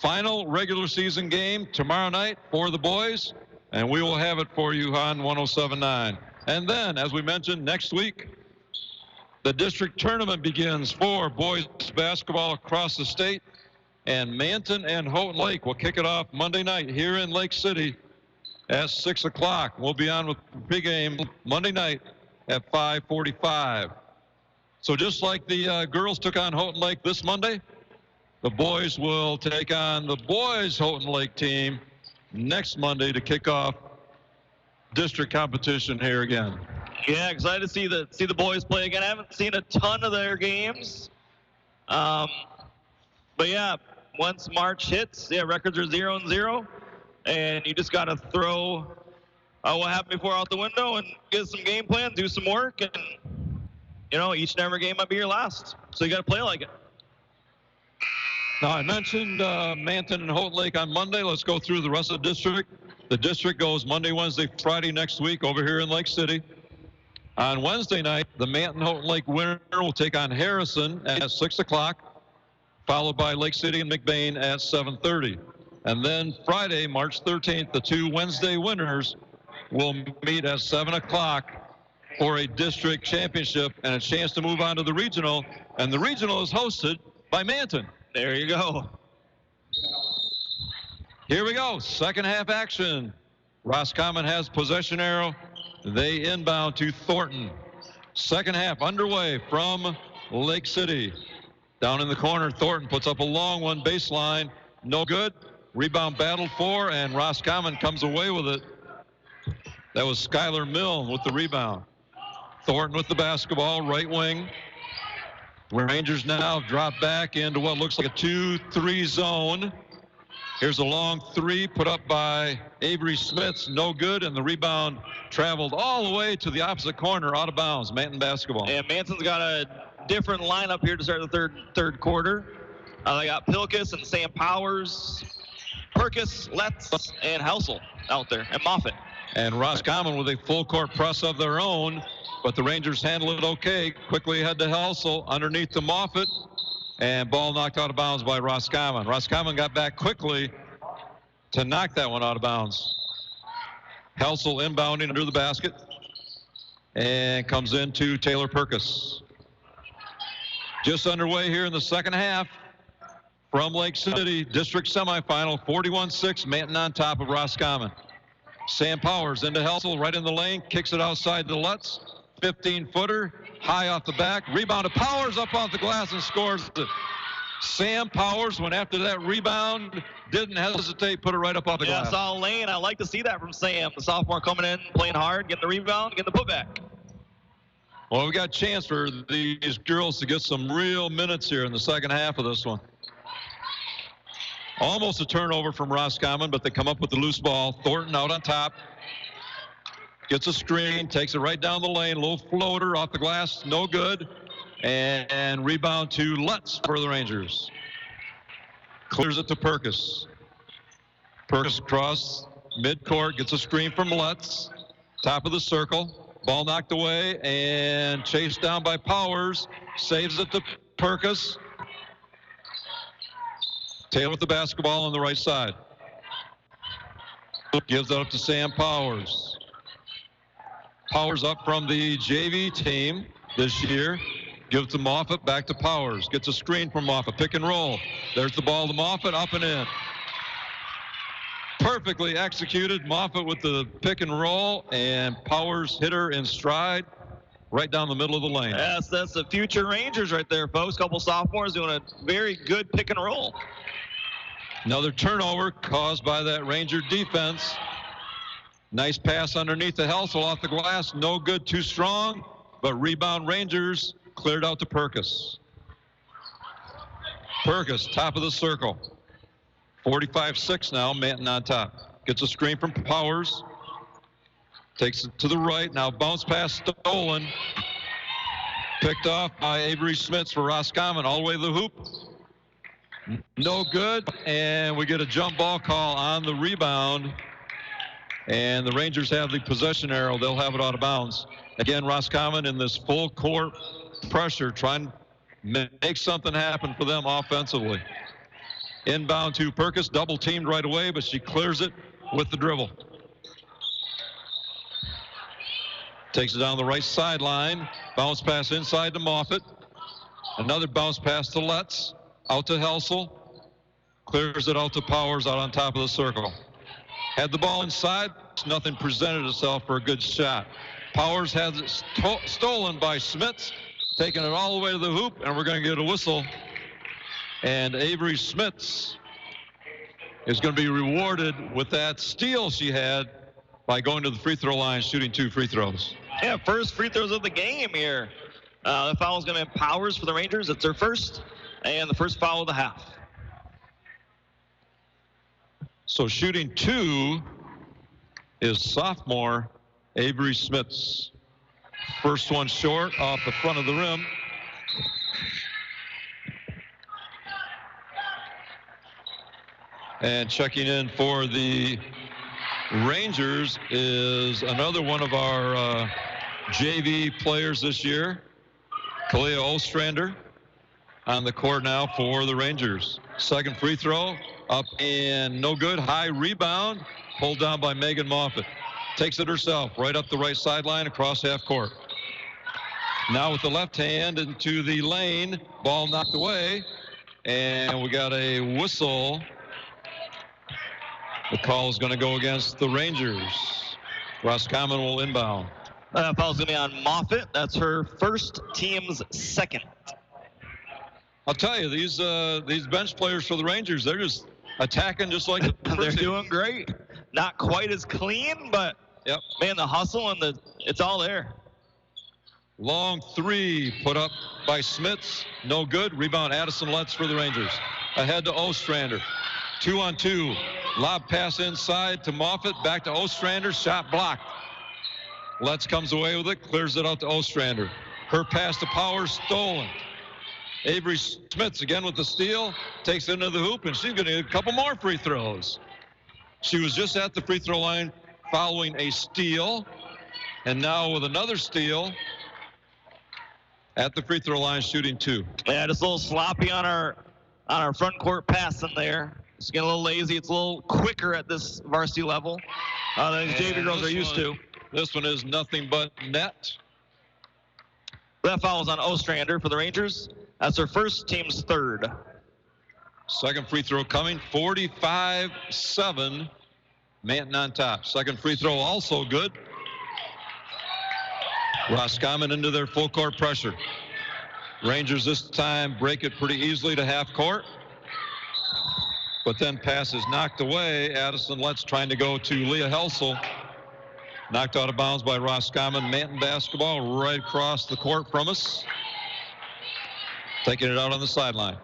Final regular season game tomorrow night for the boys, and we will have it for you on 107.9. And then, as we mentioned, next week, the district tournament begins for boys basketball across the state, and Manton and Houghton Lake will kick it off Monday night here in Lake City at 6 o'clock. We'll be on with pregame Monday night at 5:45. So just like the girls took on Houghton Lake this Monday, the boys will take on the boys Houghton Lake team next Monday to kick off district competition here again. Yeah, excited to see the boys play again. I haven't seen a ton of their games. But yeah, once March hits, yeah, records are 0-0. And you just got to throw what happened before out the window and get some game plan, do some work, and, you know, each and every game might be your last. So you got to play like it. Now, I mentioned Manton and Houghton Lake on Monday. Let's go through the rest of the district. The district goes Monday, Wednesday, Friday next week over here in Lake City. On Wednesday night, the Manton-Houghton Lake winner will take on Harrison at 6 o'clock, followed by Lake City and McBain at 7:30. And then Friday, March 13th, the 2 Wednesday winners will meet at 7 o'clock for a district championship and a chance to move on to the regional. And the regional is hosted by Manton. There you go. Here we go. Second half action. Roscommon has possession arrow. They inbound to Thornton. Second half underway from Lake City. Down in the corner, Thornton puts up a long one, baseline. No good. Rebound battled for, and Roscommon comes away with it. That was Skylar Milne with the rebound. Thornton with the basketball, right wing. Rangers now drop back into what looks like a 2-3 zone. Here's a long 3 put up by Avery Smits, no good, and the rebound traveled all the way to the opposite corner, out of bounds. Manton basketball. And Manson's got a different lineup here to start the third quarter. They got Pilkus and Sam Powers, Perkis, Letts, and Helsel out there, and Moffitt. And Roscommon with a full court press of their own, but the Rangers handle it okay. Quickly ahead to Helsel, underneath to Moffitt, and ball knocked out of bounds by Roscommon. Roscommon got back quickly to knock that one out of bounds. Helsel inbounding under the basket, and comes into Taylor Perkis. Just underway here in the second half from Lake City, district semifinal, 41-6, Manton on top of Roscommon. Sam Powers into Helsel, right in the lane, kicks it outside to Lutz. 15-footer, high off the back, rebound to Powers up off the glass and scores it. Sam Powers went after that rebound, didn't hesitate, put it right up off the glass. Yeah, solid lane. I like to see that from Sam, the sophomore coming in, playing hard, getting the rebound, getting the putback. Well, we got a chance for these girls to get some real minutes here in the second half of this one. Almost a turnover from Roscommon, but they come up with the loose ball. Thornton out on top. Gets a screen, takes it right down the lane. Little floater off the glass, no good. And rebound to Lutz for the Rangers. Clears it to Perkis. Perkis across midcourt, gets a screen from Lutz. Top of the circle. Ball knocked away and chased down by Powers. Saves it to Perkis. Taylor with the basketball on the right side. Gives it up to Sam Powers. Powers up from the JV team this year. Gives to Moffitt, back to Powers. Gets a screen from Moffitt. Pick and roll. There's the ball to Moffitt, up and in. Perfectly executed. Moffitt with the pick and roll, and Powers hit her in stride right down the middle of the lane. Yes, that's the future Rangers right there, folks. Couple sophomores doing a very good pick and roll. Another turnover caused by that Ranger defense. Nice pass underneath the Helsel off the glass. No good, too strong, but rebound Rangers cleared out to Perkis. Perkis, top of the circle. 45-6 now, Manton on top. Gets a screen from Powers. Takes it to the right. Now bounce pass stolen. Picked off by Avery Smits for Roscommon all the way to the hoop. No good, and we get a jump ball call on the rebound. And the Rangers have the possession arrow. They'll have it out of bounds. Again, Roscommon in this full court pressure, trying to make something happen for them offensively. Inbound to Perkis, double teamed right away, but she clears it with the dribble. Takes it down the right sideline. Bounce pass inside to Moffitt. Another bounce pass to Letts. Out to Helsel. Clears it out to Powers out on top of the circle. Had the ball inside. Nothing presented itself for a good shot. Powers has it stolen by Smits. Taking it all the way to the hoop, and we're going to get a whistle. And Avery Smits is going to be rewarded with that steal she had by going to the free throw line, shooting 2 free throws. Yeah, first free throws of the game here. The foul is going to have Powers for the Rangers. It's their first, and the first foul of the half. So shooting 2 is sophomore Avery Smits. First one short off the front of the rim. And checking in for the Rangers is another one of our JV players this year, Kalia Ostrander, on the court now for the Rangers. Second free throw, up and no good. High rebound, pulled down by Megan Moffitt. Takes it herself, right up the right sideline, across half court. Now with the left hand into the lane, ball knocked away, and we got a whistle. The call is going to go against the Rangers. Roscommon will inbound. Foul's going to be on Moffitt. That's her first, team's second. I'll tell you, these bench players for the Rangers, they're just attacking just like they're doing great. Not quite as clean, but yep. Man, the hustle and it's all there. Long 3 put up by Smits. No good. Rebound Addison Letts for the Rangers. Ahead to Ostrander. 2-on-2. Lob pass inside to Moffitt. Back to Ostrander. Shot blocked. Letts comes away with it. Clears it out to Ostrander. Her pass to Powers stolen. Avery Smits again with the steal. Takes it into the hoop, and she's going to get a couple more free throws. She was just at the free throw line following a steal. And now with another steal at the free throw line, shooting 2. Yeah, just a little sloppy on our front court passing there. It's getting a little lazy. It's a little quicker at this varsity level than JV girls are used to. This one is nothing but net. That foul is on Ostrander for the Rangers. That's her first, team's third. Second free throw coming. 45-7. Manton on top. Second free throw also good. Roscommon into their full court pressure. Rangers this time break it pretty easily to half court. But then pass is knocked away. Addison Letts trying to go to Leah Helsel. Knocked out of bounds by Roscommon. Manton basketball right across the court from us. Taking it out on the sideline.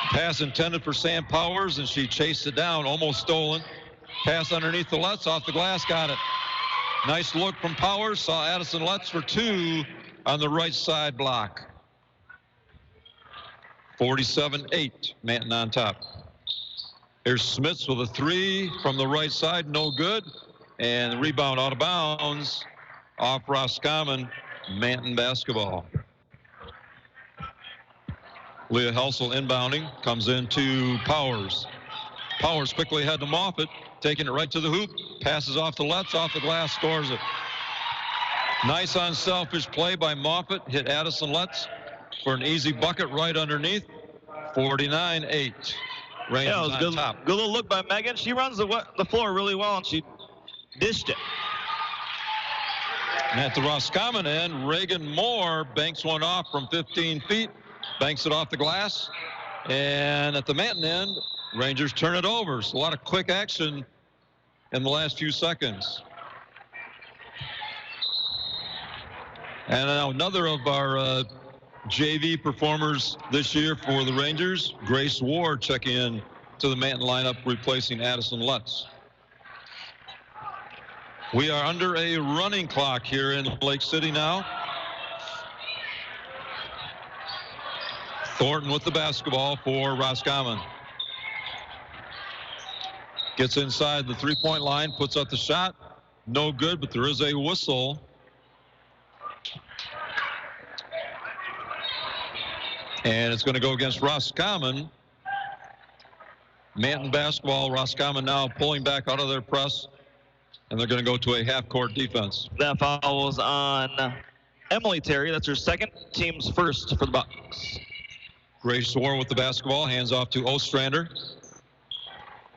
Pass intended for Sam Powers, and she chased it down, almost stolen. Pass underneath the Letts, off the glass, got it. Nice look from Powers, saw Addison Letts for 2 on the right side block. 47-8, Manton on top. Here's Smits with a 3 from the right side, no good. And the rebound out of bounds off Roscommon, Manton basketball. Leah Helsel inbounding, comes into Powers. Powers quickly ahead to Moffitt, taking it right to the hoop, passes off to Letts, off the glass, scores it. Nice unselfish play by Moffitt, hit Addison Letts for an easy bucket right underneath. 49-8. Rangers it was on good, top. Good little look by Megan. She runs the floor really well, and she dished it. And at the Roscommon end, Reagan Moore banks one off from 15 feet, banks it off the glass. And at the Manton end, Rangers turn it over. So a lot of quick action in the last few seconds. And now another of our JV performers this year for the Rangers, Grace Ward, checking in to the Manton lineup, replacing Addison Lutz. We are under a running clock here in Lake City now. Thornton with the basketball for Roscommon. Gets inside the three-point line, puts up the shot. No good, but there is a whistle. And it's going to go against Roscommon. Manton basketball. Roscommon now pulling back out of their press. And they're going to go to a half-court defense. That foul was on Emily Terry. That's her second, team's first for the Bucks. Grace Orr with the basketball, hands off to Ostrander.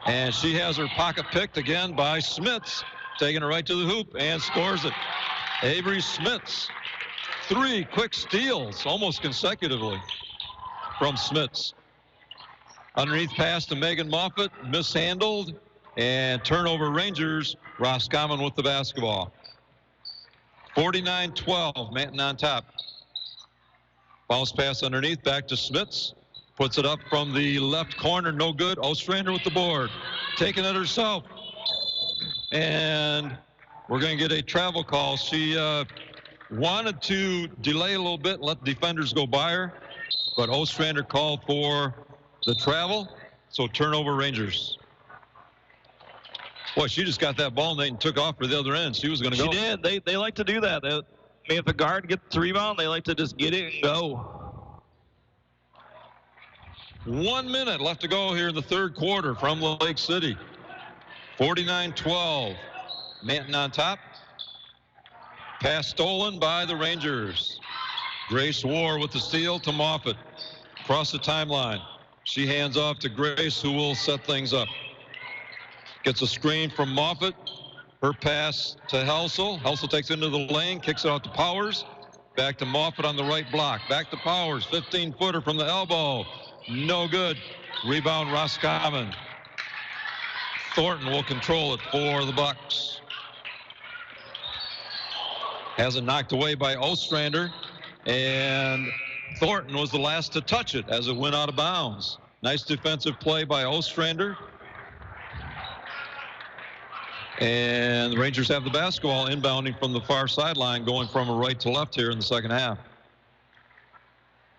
And she has her pocket picked again by Smits, taking it right to the hoop and scores it. Avery Smits, 3 quick steals, almost consecutively from Smits. Underneath pass to Megan Moffitt, mishandled, and turnover Rangers. Roscommon with the basketball. 49-12, Manton on top. Bounce pass underneath, back to Smits. Puts it up from the left corner, no good. Ostrander with the board, taking it herself. And we're going to get a travel call. She wanted to delay a little bit and let the defenders go by her, but Ostrander called for the travel, so turnover Rangers. Boy, she just got that ball and took off for the other end. She was going to go. She did. They like to do that. If a guard gets the rebound, they like to just get it and go. 1 minute left to go here in the third quarter from Lake City. 49-12. Manton on top. Pass stolen by the Rangers. Grace War with the steal to Moffitt. Across the timeline. She hands off to Grace, who will set things up. Gets a screen from Moffitt. Her pass to Helsel. Helsel takes it into the lane, kicks it out to Powers. Back to Moffitt on the right block. Back to Powers, 15-footer from the elbow. No good. Rebound Roscommon. Thornton will control it for the Bucks. Has it knocked away by Ostrander. And Thornton was the last to touch it as it went out of bounds. Nice defensive play by Ostrander. And the Rangers have the basketball inbounding from the far sideline, going from a right to left here in the second half.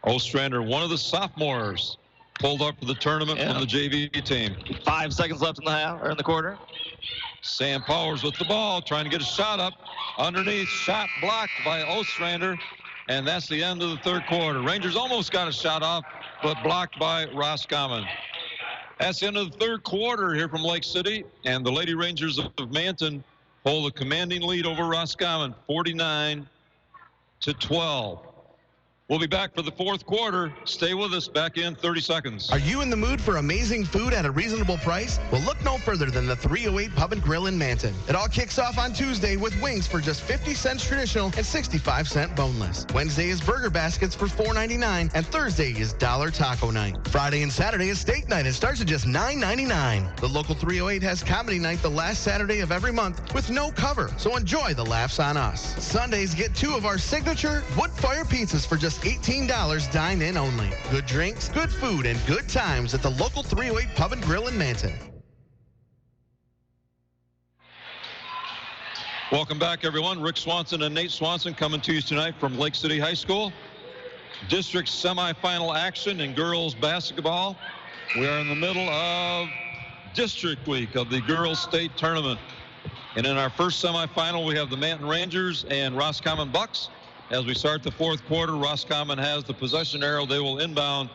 Ostrander, one of the sophomores, pulled up for the tournament from the JV team. 5 seconds left in the half, or in the quarter. Sam Powers with the ball, trying to get a shot up. Underneath, shot blocked by Ostrander. And that's the end of the third quarter. Rangers almost got a shot off, but blocked by Roscommon. That's the end of the third quarter here from Lake City. And the Lady Rangers of Manton hold a commanding lead over Roscommon, 49-12. We'll be back for the fourth quarter. Stay with us. Back in 30 seconds. Are you in the mood for amazing food at a reasonable price? Well, look no further than the 308 Pub and Grill in Manton. It all kicks off on Tuesday with wings for just 50 cents traditional and 65-cent boneless. Wednesday is burger baskets for $4.99, and Thursday is dollar taco night. Friday and Saturday is steak night. It starts at just $9.99. The local 308 has comedy night the last Saturday of every month with no cover, so enjoy the laughs on us. Sundays get 2 of our signature wood fire pizzas for just $18, dine in only. Good drinks, good food, and good times at the local 308 Pub and Grill in Manton. Welcome back, everyone. Rick Swanson and Nate Swanson coming to you tonight from Lake City High School. District semifinal action in girls basketball. We are in the middle of district week of the girls state tournament. And in our first semifinal, we have the Manton Rangers and Roscommon Bucks. As we start the fourth quarter, Roscommon has the possession arrow. They will inbound,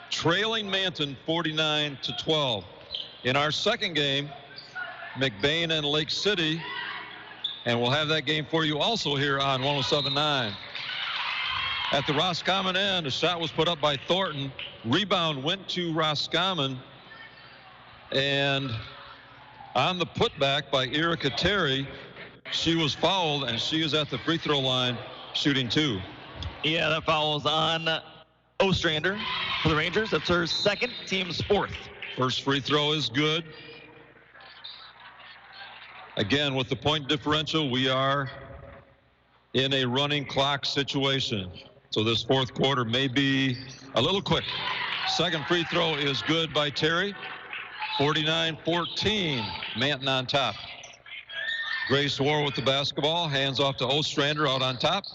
trailing Manton 49-12. in our second game, McBain and Lake City. And we'll have that game for you also here on 107.9. At the Roscommon end, a shot was put up by Thornton. Rebound went to Roscommon. And on the putback by Erica Terry, she was fouled, and she is at the free throw line shooting 2. Yeah, that foul is on Ostrander for the Rangers. That's her second, team's 4th. First free throw is good. Again, with the point differential, we are in a running clock situation. So this fourth quarter may be a little quick. Second free throw is good by Terry. 49-14, Manton on top. Grace War with the basketball. Hands off to Ostrander out on top.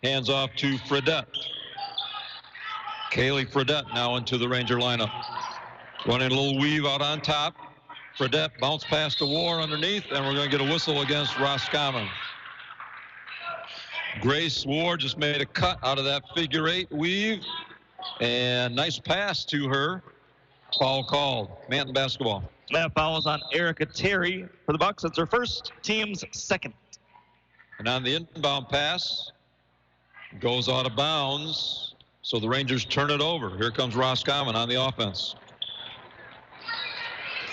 Hands off to Fredette. Kaylee Fredette now into the Ranger lineup. Running a little weave out on top. Fredette bounce pass to War underneath, and we're going to get a whistle against Roscommon. Grace War just made a cut out of that figure 8 weave, and nice pass to her. Foul called. Manton basketball. That foul is on Erica Terry for the Bucks. That's her first, team's 2nd. And on the inbound pass, goes out of bounds, so the Rangers turn it over. Here comes Roscommon on the offense.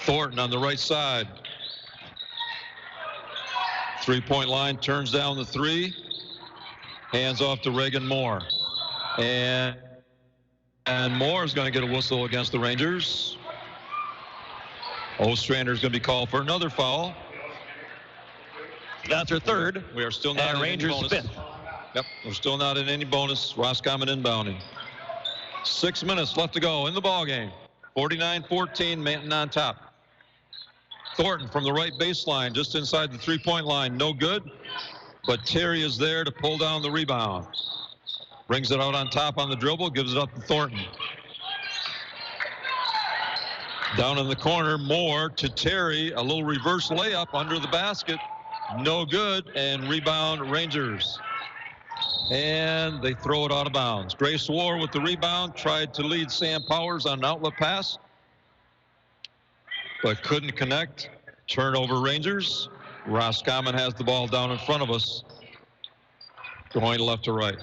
Thornton on the right side. 3-point line, turns down the 3. Hands off to Reagan Moore. And Moore is going to get a whistle against the Rangers. Ostrander is going to be called for another foul. That's her 3rd. We are still not in Rangers any bonus. 5th. Yep, we're still not in any bonus. Roscommon inbounding. 6 minutes left to go in the ball game. 49-14, Manton on top. Thornton from the right baseline, just inside the 3-point line. No good, but Terry is there to pull down the rebound. Brings it out on top on the dribble, gives it up to Thornton. Down in the corner, Moore to Terry. A little reverse layup under the basket. No good, and rebound Rangers. And they throw it out of bounds. Grace War with the rebound, tried to lead Sam Powers on an outlet pass, but couldn't connect. Turnover Rangers. Roscommon has the ball down in front of us, going left to right.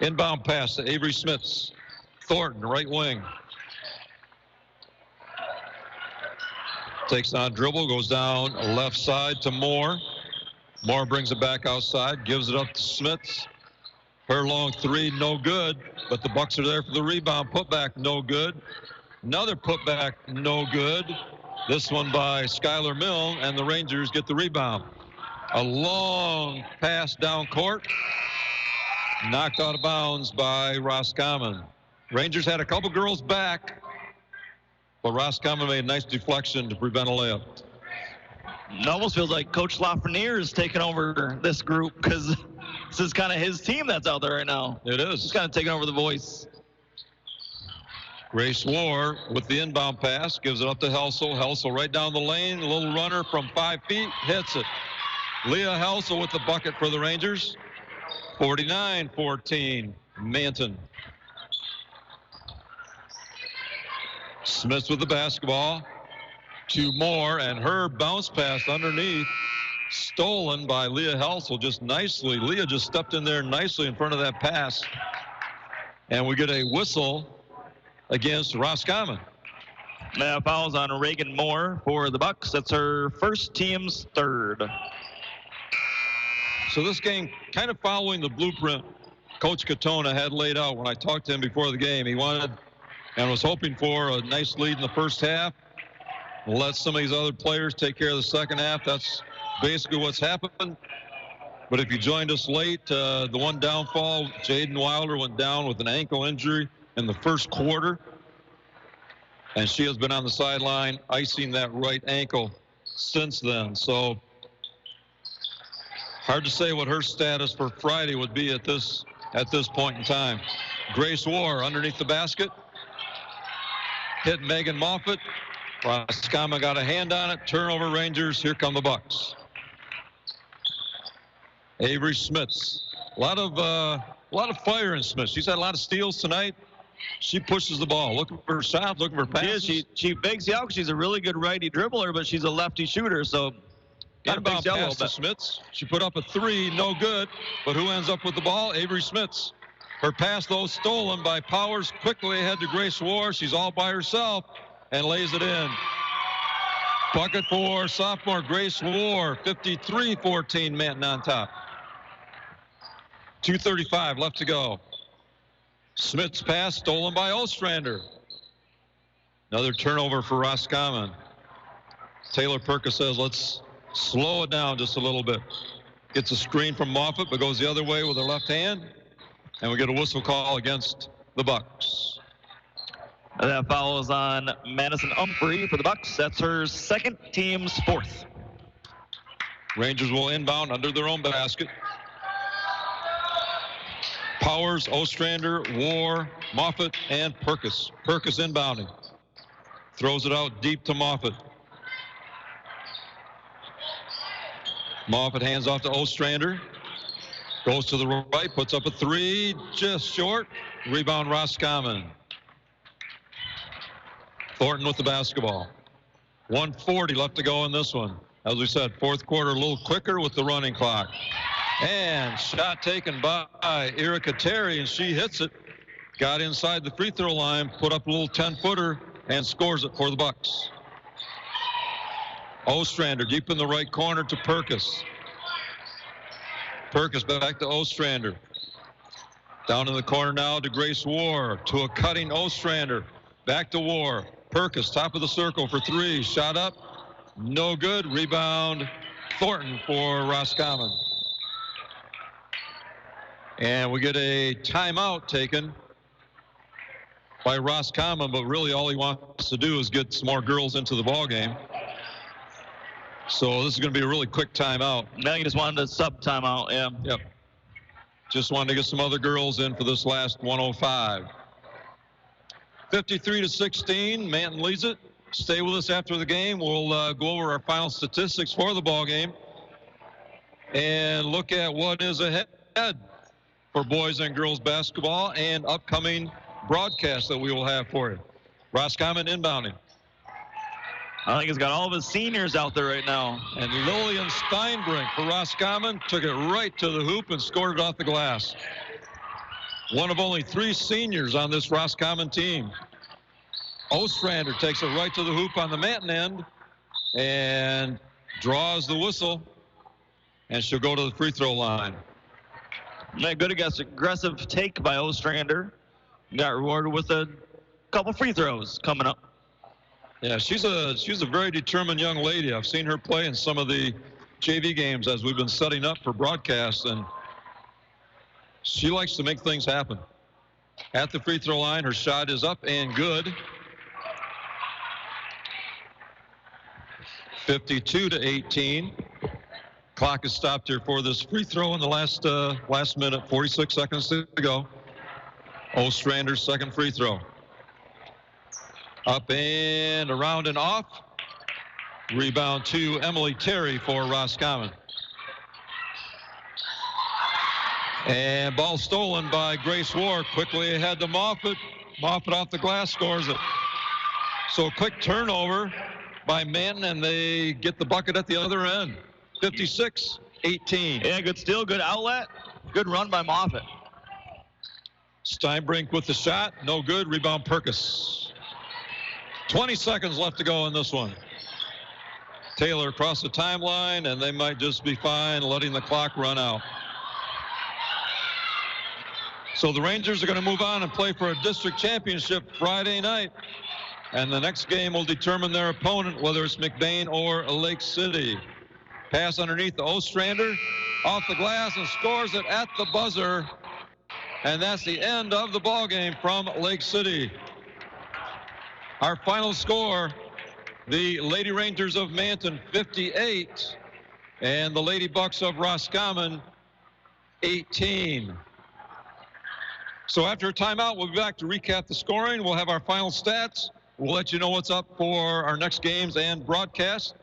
Inbound pass to Avery Smits. Thornton, right wing. Takes on dribble, goes down left side to Moore. Moore brings it back outside, gives it up to Smits. Her long 3, no good, but the Bucks are there for the rebound. Putback, no good. Another putback, no good. This one by Skylar Milne, and the Rangers get the rebound. A long pass down court. Knocked out of bounds by Roscommon. Rangers had a couple girls back, but Roscommon made a nice deflection to prevent a layup. It almost feels like Coach Lafreniere is taking over this group, because this is kind of his team that's out there right now. It is. He's kind of taking over the voice. Grace War with the inbound pass, gives it up to Helsel. Helsel right down the lane, a little runner from 5 feet, hits it. Leah Helsel with the bucket for the Rangers. 49-14, Manton. Smith with the basketball to Moore, and her bounce pass underneath, stolen by Leah Helsel just nicely. Leah just stepped in there nicely in front of that pass, and we get a whistle against Roscommon. Now fouls on Reagan Moore for the Bucks. That's her first, team's 3rd. So this game, kind of following the blueprint Coach Katona had laid out when I talked to him before the game. He wanted and was hoping for a nice lead in the first half. Let some of these other players take care of the second half. That's basically what's happened. But if you joined us late, the one downfall, Jaden Wilder went down with an ankle injury in the first quarter. And she has been on the sideline icing that right ankle since then. So hard to say what her status for Friday would be at this point in time. Grace War underneath the basket. Hit Megan Moffitt. Roscommon got a hand on it. Turnover Rangers. Here come the Bucks. Avery Smits. A lot of fire in Smits. She's had a lot of steals tonight. She pushes the ball, looking for shots, looking for passes. She fakes you out. She's a really good righty dribbler, but she's a lefty shooter, so kind of fakes you out a little bit. Smits. She put up a three, no good. But who ends up with the ball? Avery Smits. Her pass, though, stolen by Powers. Quickly ahead to Grace War. She's all by herself and lays it in. Bucket for sophomore Grace War. 53-14, Manton on top. 2:35 left to go. Smith's pass stolen by Ostrander. Another turnover for Roscommon. Taylor Perkins says, let's slow it down just a little bit. Gets a screen from Moffitt, but goes the other way with her left hand. And we get a whistle call against the Bucks. That follows on Madison Umphrey for the Bucks. That's her second, team's fourth. Rangers will inbound under their own basket. Powers, Ostrander, War, Moffitt, and Perkins. Perkins inbounding. Throws it out deep to Moffitt. Moffitt hands off to Ostrander. Goes to the right, puts up a three, just short. Rebound Roscommon. Thornton with the basketball. 1:40 left to go in this one. As we said, fourth quarter a little quicker with the running clock. And shot taken by Erica Terry, and she hits it. Got inside the free throw line, put up a little 10-footer, and scores it for the Bucks. Ostrander deep in the right corner to Perkins. Perkins back to Ostrander. Down in the corner now to Grace War. To a cutting Ostrander. Back to War. Perkins, top of the circle for three. Shot up. No good. Rebound Thornton for Roscommon. And we get a timeout taken by Roscommon, but really all he wants to do is get some more girls into the ball game. So this is going to be a really quick timeout. Now you just wanted a sub timeout, yeah. Yep. Just wanted to get some other girls in for this last 105. 53-16, Manton leads it. Stay with us after the game. We'll go over our final statistics for the ball game and look at what is ahead for boys and girls basketball and upcoming broadcasts that we will have for you. Roscommon inbounding. I think he's got all of his seniors out there right now. And Lillian Steinbrink for Roscommon took it right to the hoop and scored it off the glass. One of only 3 seniors on this Roscommon team. Ostrander takes it right to the hoop on the Manton end and draws the whistle. And she'll go to the free throw line. Good aggressive take by Ostrander. Got rewarded with a couple free throws coming up. Yeah, she's a very determined young lady. I've seen her play in some of the JV games as we've been setting up for broadcasts, and she likes to make things happen. At the free throw line, her shot is up and good. 52-18. Clock is stopped here for this free throw in the last minute. 46 seconds to go. Ostrander's second free throw. Up and around and off. Rebound to Emily Terry for Roscommon. And ball stolen by Grace War. Quickly ahead to Moffitt. Moffitt off the glass, scores it. So a quick turnover by Manton, and they get the bucket at the other end. 56-18. Yeah, good steal, good outlet. Good run by Moffitt. Steinbrink with the shot. No good. Rebound Perkins. 20 seconds left to go in this one. Taylor across the timeline, and they might just be fine letting the clock run out. So the Rangers are going to move on and play for a district championship Friday night. And the next game will determine their opponent, whether it's McBain or Lake City. Pass underneath the Ostrander, off the glass, and scores it at the buzzer. And that's the end of the ball game from Lake City. Our final score, the Lady Rangers of Manton 58 and the Lady Bucks of Roscommon 18. So after a timeout, we'll be back to recap the scoring. We'll have our final stats. We'll let you know what's up for our next games and broadcasts.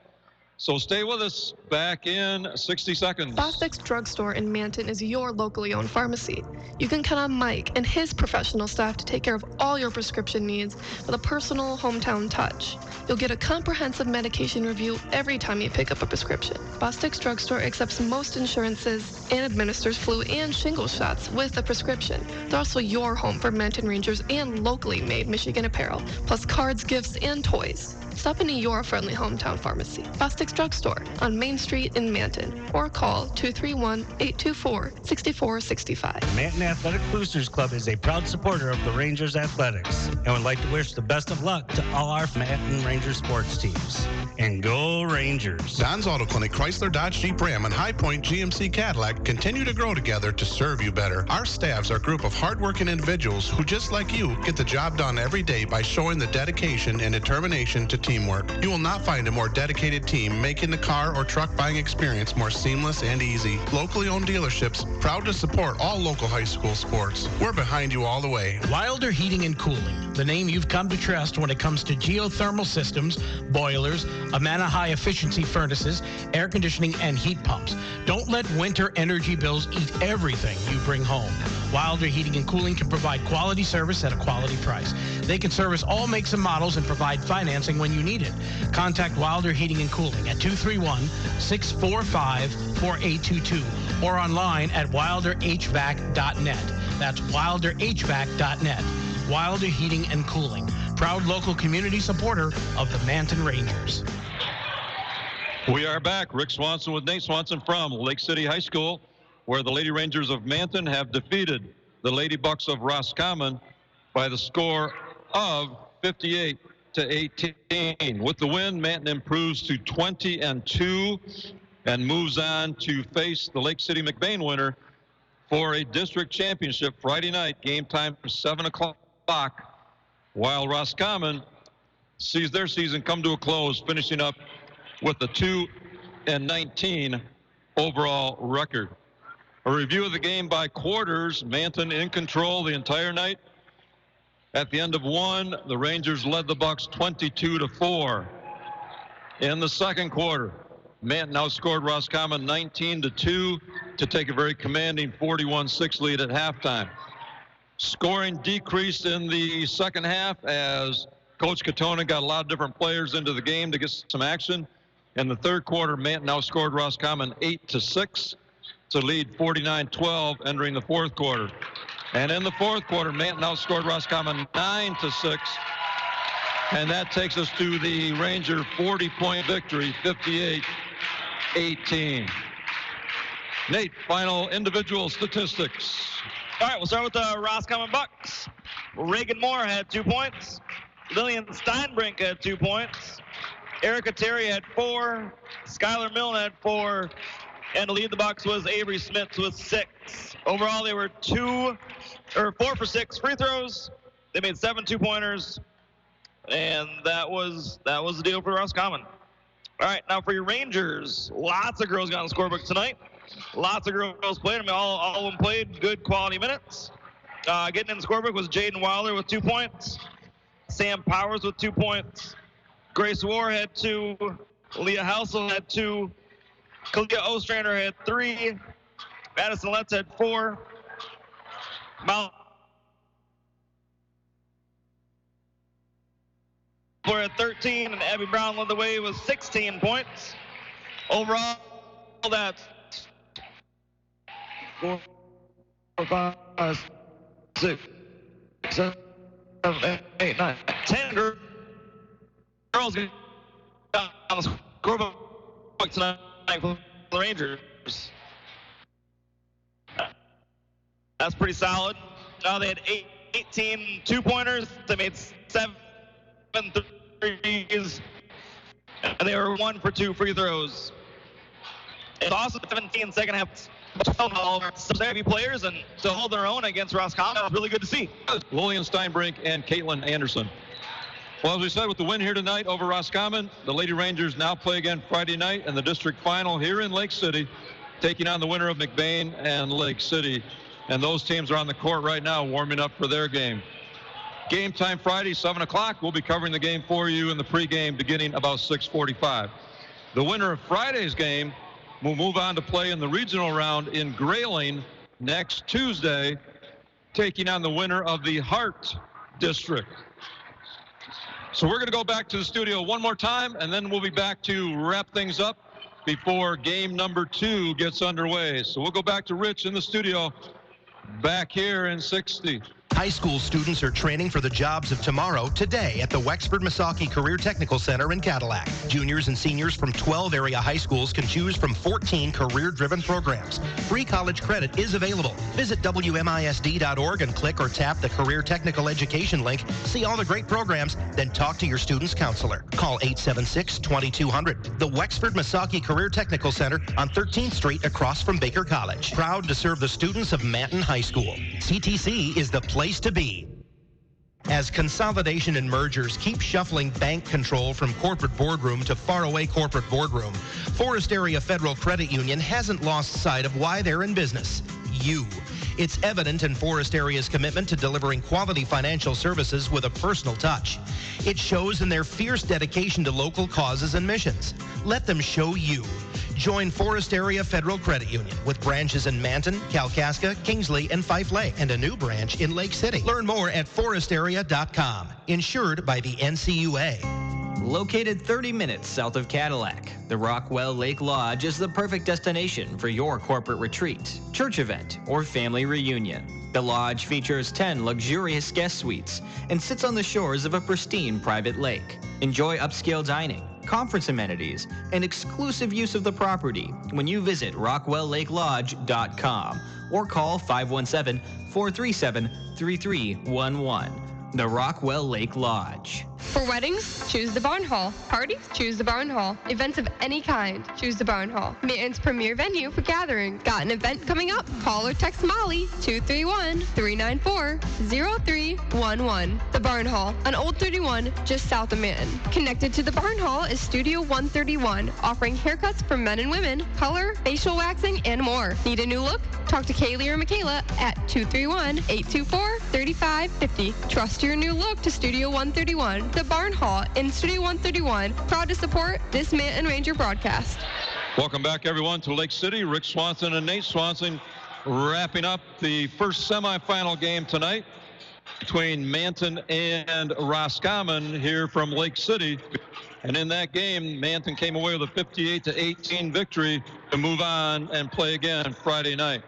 So stay with us. Back in 60 seconds. Bostic's Drugstore in Manton is your locally owned pharmacy. You can count on Mike and his professional staff to take care of all your prescription needs with a personal hometown touch. You'll get a comprehensive medication review every time you pick up a prescription. Bostic's Drugstore accepts most insurances and administers flu and shingles shots with a prescription. They're also your home for Manton Rangers and locally made Michigan apparel, plus cards, gifts, and toys. Stop into your friendly hometown pharmacy, Bostic's Drugstore, on Main Street in Manton, or call 231-824-6465. The Manton Athletic Boosters Club is a proud supporter of the Rangers Athletics and would like to wish the best of luck to all our Manton Rangers sports teams. And go Rangers! Don's Auto Clinic, Chrysler, Dodge, Jeep, Ram, and High Point GMC Cadillac continue to grow together to serve you better. Our staffs are a group of hardworking individuals who, just like you, get the job done every day by showing the dedication and determination to teamwork. You will not find a more dedicated team making the car or truck buying experience more seamless and easy. Locally owned dealerships, proud to support all local high school sports. We're behind you all the way. Wilder Heating and Cooling, the name you've come to trust when it comes to geothermal systems, boilers, Amana high efficiency furnaces, air conditioning, and heat pumps. Don't let winter energy bills eat everything you bring home. Wilder Heating and Cooling can provide quality service at a quality price. They can service all makes and models and provide financing when you need it. Contact Wilder Heating and Cooling at 231-645-4822 or online at wilderhvac.net. That's wilderhvac.net. Wilder Heating and Cooling, proud local community supporter of the Manton Rangers. We are back. Rick Swanson with Nate Swanson from Lake City High School, where the Lady Rangers of Manton have defeated the Lady Bucks of Roscommon by the score of 58-18. With the win, Manton improves to 20-2 and moves on to face the Lake City McBain winner for a district championship Friday night. Game time 7 o'clock, while Roscommon sees their season come to a close, finishing up with a 2-19 overall record. A review of the game by quarters. Manton in control the entire night. At the end of one, the Rangers led the Bucks 22-4. In the second quarter, Manton outscored Roscommon 19-2 to take a very commanding 41-6 lead at halftime. Scoring decreased in the second half as Coach Katona got a lot of different players into the game to get some action. In the third quarter, Manton outscored Roscommon 8-6 to lead 49-12 entering the fourth quarter. And in the fourth quarter, Manton outscored Roscommon 9-6. And that takes us to the Ranger 40-point victory, 58-18. Nate, final individual statistics. All right, we'll start with the Roscommon Bucks. Reagan Moore had 2 points. Lillian Steinbrink had 2 points. Erica Terry had 4. Skylar Milne had 4. And to lead the Bucks was Avery Smith with 6. Overall, they were 4 for 6 free throws. They made 7 2-pointers. And that was the deal for Roscommon. All right, now for your Rangers, lots of girls got on the scorebook tonight. Lots of girls played. I mean, all of them played good quality minutes. Getting in the scorebook was Jaden Wilder with 2 points. Sam Powers with 2 points. Grace War had 2. Leah Helsel had 2. Kalia Ostrander had 3. Madison Letts had 4. Mount had 13, and Abby Brown led the way with 16 points. Overall, that's 4, 5, 6, 7, 8, 9, 10 girls on the scorebook tonight for the Rangers. That's pretty solid. They had 18 2-pointers. They made 7 threes, and they were 1 for 2 free throws. It's also 17 second half. All some heavy players and to hold their own against Roscommon. That was really good to see. Lillian Steinbrink and Caitlin Anderson. Well, as we said, with the win here tonight over Roscommon, the Lady Rangers now play again Friday night in the district final here in Lake City, taking on the winner of McBain and Lake City. And those teams are on the court right now warming up for their game. Game time Friday, 7 o'clock. We'll be covering the game for you in the pregame beginning about 6:45. The winner of Friday's game will move on to play in the regional round in Grayling next Tuesday, taking on the winner of the Hart District. So we're going to go back to the studio one more time, and then we'll be back to wrap things up before game number 2 gets underway. So we'll go back to Rich in the studio back here in 60. High school students are training for the jobs of tomorrow today at the Wexford-Missaukee Career Technical Center in Cadillac. Juniors and seniors from 12 area high schools can choose from 14 career-driven programs. Free college credit is available. Visit WMISD.org and click or tap the Career Technical Education link. See all the great programs, then talk to your student's counselor. Call 876-2200. The Wexford-Missaukee Career Technical Center on 13th Street across from Baker College. Proud to serve the students of Manton High School. CTC is the place to be. As consolidation and mergers keep shuffling bank control from corporate boardroom to faraway corporate boardroom, Forest Area Federal Credit Union hasn't lost sight of why they're in business. You. It's evident in Forest Area's commitment to delivering quality financial services with a personal touch. It shows in their fierce dedication to local causes and missions. Let them show you. Join Forest Area Federal Credit Union with branches in Manton, Kalkaska, Kingsley, and Fife Lake, and a new branch in Lake City. Learn more at forestarea.com. Insured by the NCUA. Located 30 minutes south of Cadillac, the Rockwell Lake Lodge is the perfect destination for your corporate retreat, church event, or family reunion. The lodge features 10 luxurious guest suites and sits on the shores of a pristine private lake. Enjoy upscale dining, conference amenities, and exclusive use of the property when you visit rockwelllakelodge.com or call 517-437-3311. The Rockwell Lake Lodge. For weddings, choose the Barn Hall. Parties, choose the Barn Hall. Events of any kind, choose the Barn Hall. Manton's premier venue for gatherings. Got an event coming up? Call or text Molly 231-394-0311. The Barn Hall, on Old 31, just south of Manton. Connected to the Barn Hall is Studio 131, offering haircuts for men and women, color, facial waxing, and more. Need a new look? Talk to Kaylee or Michaela at 231-824-3550. Trust your new look to Studio 131. The Barn Hall in Studio 131, proud to support this Manton Ranger broadcast. Welcome back, everyone, to Lake City. Rick Swanson and Nate Swanson wrapping up the first semifinal game tonight between Manton and Roscommon here from Lake City. And in that game, Manton came away with a 58-18 victory to move on and play again Friday night.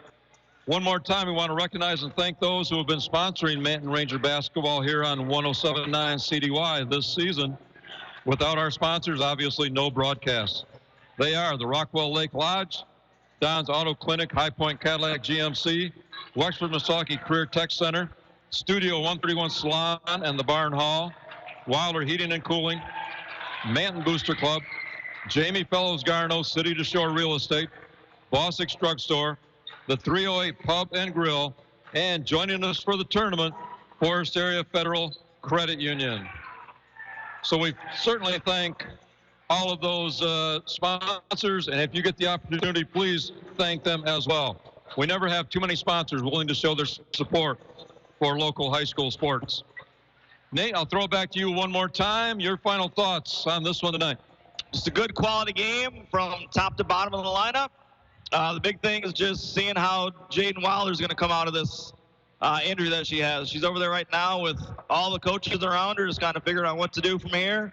One more time, we want to recognize and thank those who have been sponsoring Manton Ranger basketball here on 107.9 CDY this season. Without our sponsors, obviously no broadcast. They are the Rockwell Lake Lodge, Don's Auto Clinic, High Point Cadillac GMC, Wexford-Missaukee Career Tech Center, Studio 131 Salon and the Barn Hall, Wilder Heating and Cooling, Manton Booster Club, Jamie Fellows Garno, City to Shore Real Estate, Bossick's Drug Store, the 308 Pub and Grill, and joining us for the tournament, Forest Area Federal Credit Union. So we certainly thank all of those sponsors, and if you get the opportunity, please thank them as well. We never have too many sponsors willing to show their support for local high school sports. Nate, I'll throw it back to you one more time. Your final thoughts on this one tonight. Just a good quality game from top to bottom of the lineup. The big thing is just seeing how Jaden Wilder is going to come out of this injury that she has. She's over there right now with all the coaches around her, just kind of figuring out what to do from here.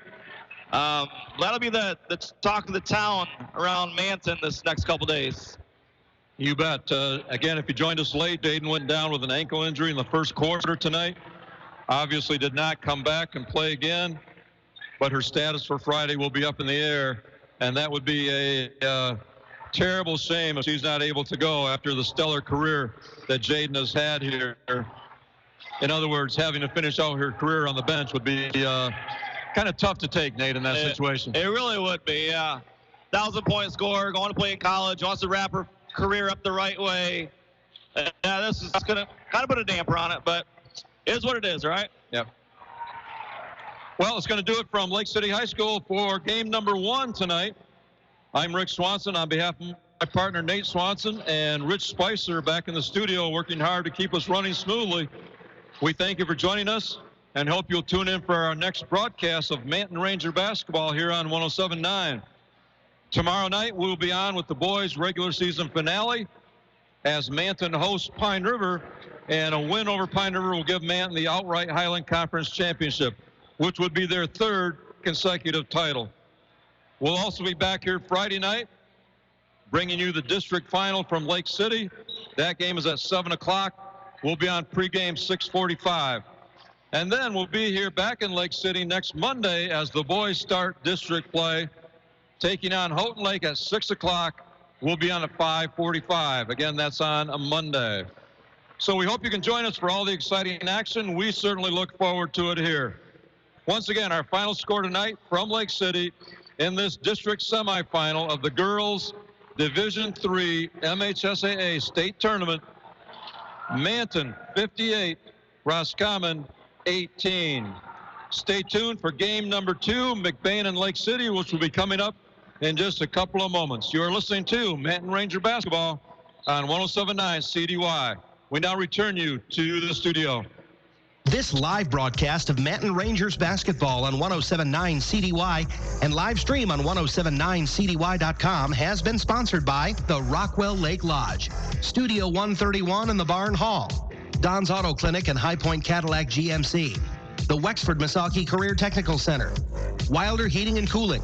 That'll be the talk of the town around Manton this next couple days. You bet. Again, if you joined us late, Jaden went down with an ankle injury in the first quarter tonight. Obviously did not come back and play again, but her status for Friday will be up in the air, and that would be a terrible shame if she's not able to go after the stellar career that Jaden has had here. In other words, having to finish out her career on the bench would be kind of tough to take, Nate, in that situation. It really would be, yeah. 1,000-point scorer, going to play in college, wants to wrap her career up the right way. This is going to kind of put a damper on it, but it is what it is, right? Yep. Well, it's going to do it from Lake City High School for game number 1 tonight. I'm Rick Swanson on behalf of my partner Nate Swanson and Rich Spicer back in the studio working hard to keep us running smoothly. We thank you for joining us and hope you'll tune in for our next broadcast of Manton Ranger basketball here on 107.9. Tomorrow night, we'll be on with the boys' regular season finale as Manton hosts Pine River, and a win over Pine River will give Manton the outright Highland Conference Championship, which would be their third consecutive title. We'll also be back here Friday night, bringing you the district final from Lake City. That game is at 7 o'clock. We'll be on pregame 6:45. And then we'll be here back in Lake City next Monday as the boys start district play, taking on Houghton Lake at 6 o'clock. We'll be on at 5:45. Again, that's on a Monday. So we hope you can join us for all the exciting action. We certainly look forward to it here. Once again, our final score tonight from Lake City in this district semifinal of the girls Division III MHSAA state tournament. Manton 58, Roscommon 18. Stay tuned for game number 2, McBain and Lake City, which will be coming up in just a couple of moments. You are listening to Manton Ranger Basketball on 107.9 CDY. We now return you to the studio. This live broadcast of Manton Rangers basketball on 107.9 CDY and live stream on 107.9CDY.com has been sponsored by the Rockwell Lake Lodge, Studio 131 in the Barn Hall, Don's Auto Clinic and High Point Cadillac GMC, the Wexford Misaki Career Technical Center, Wilder Heating and Cooling,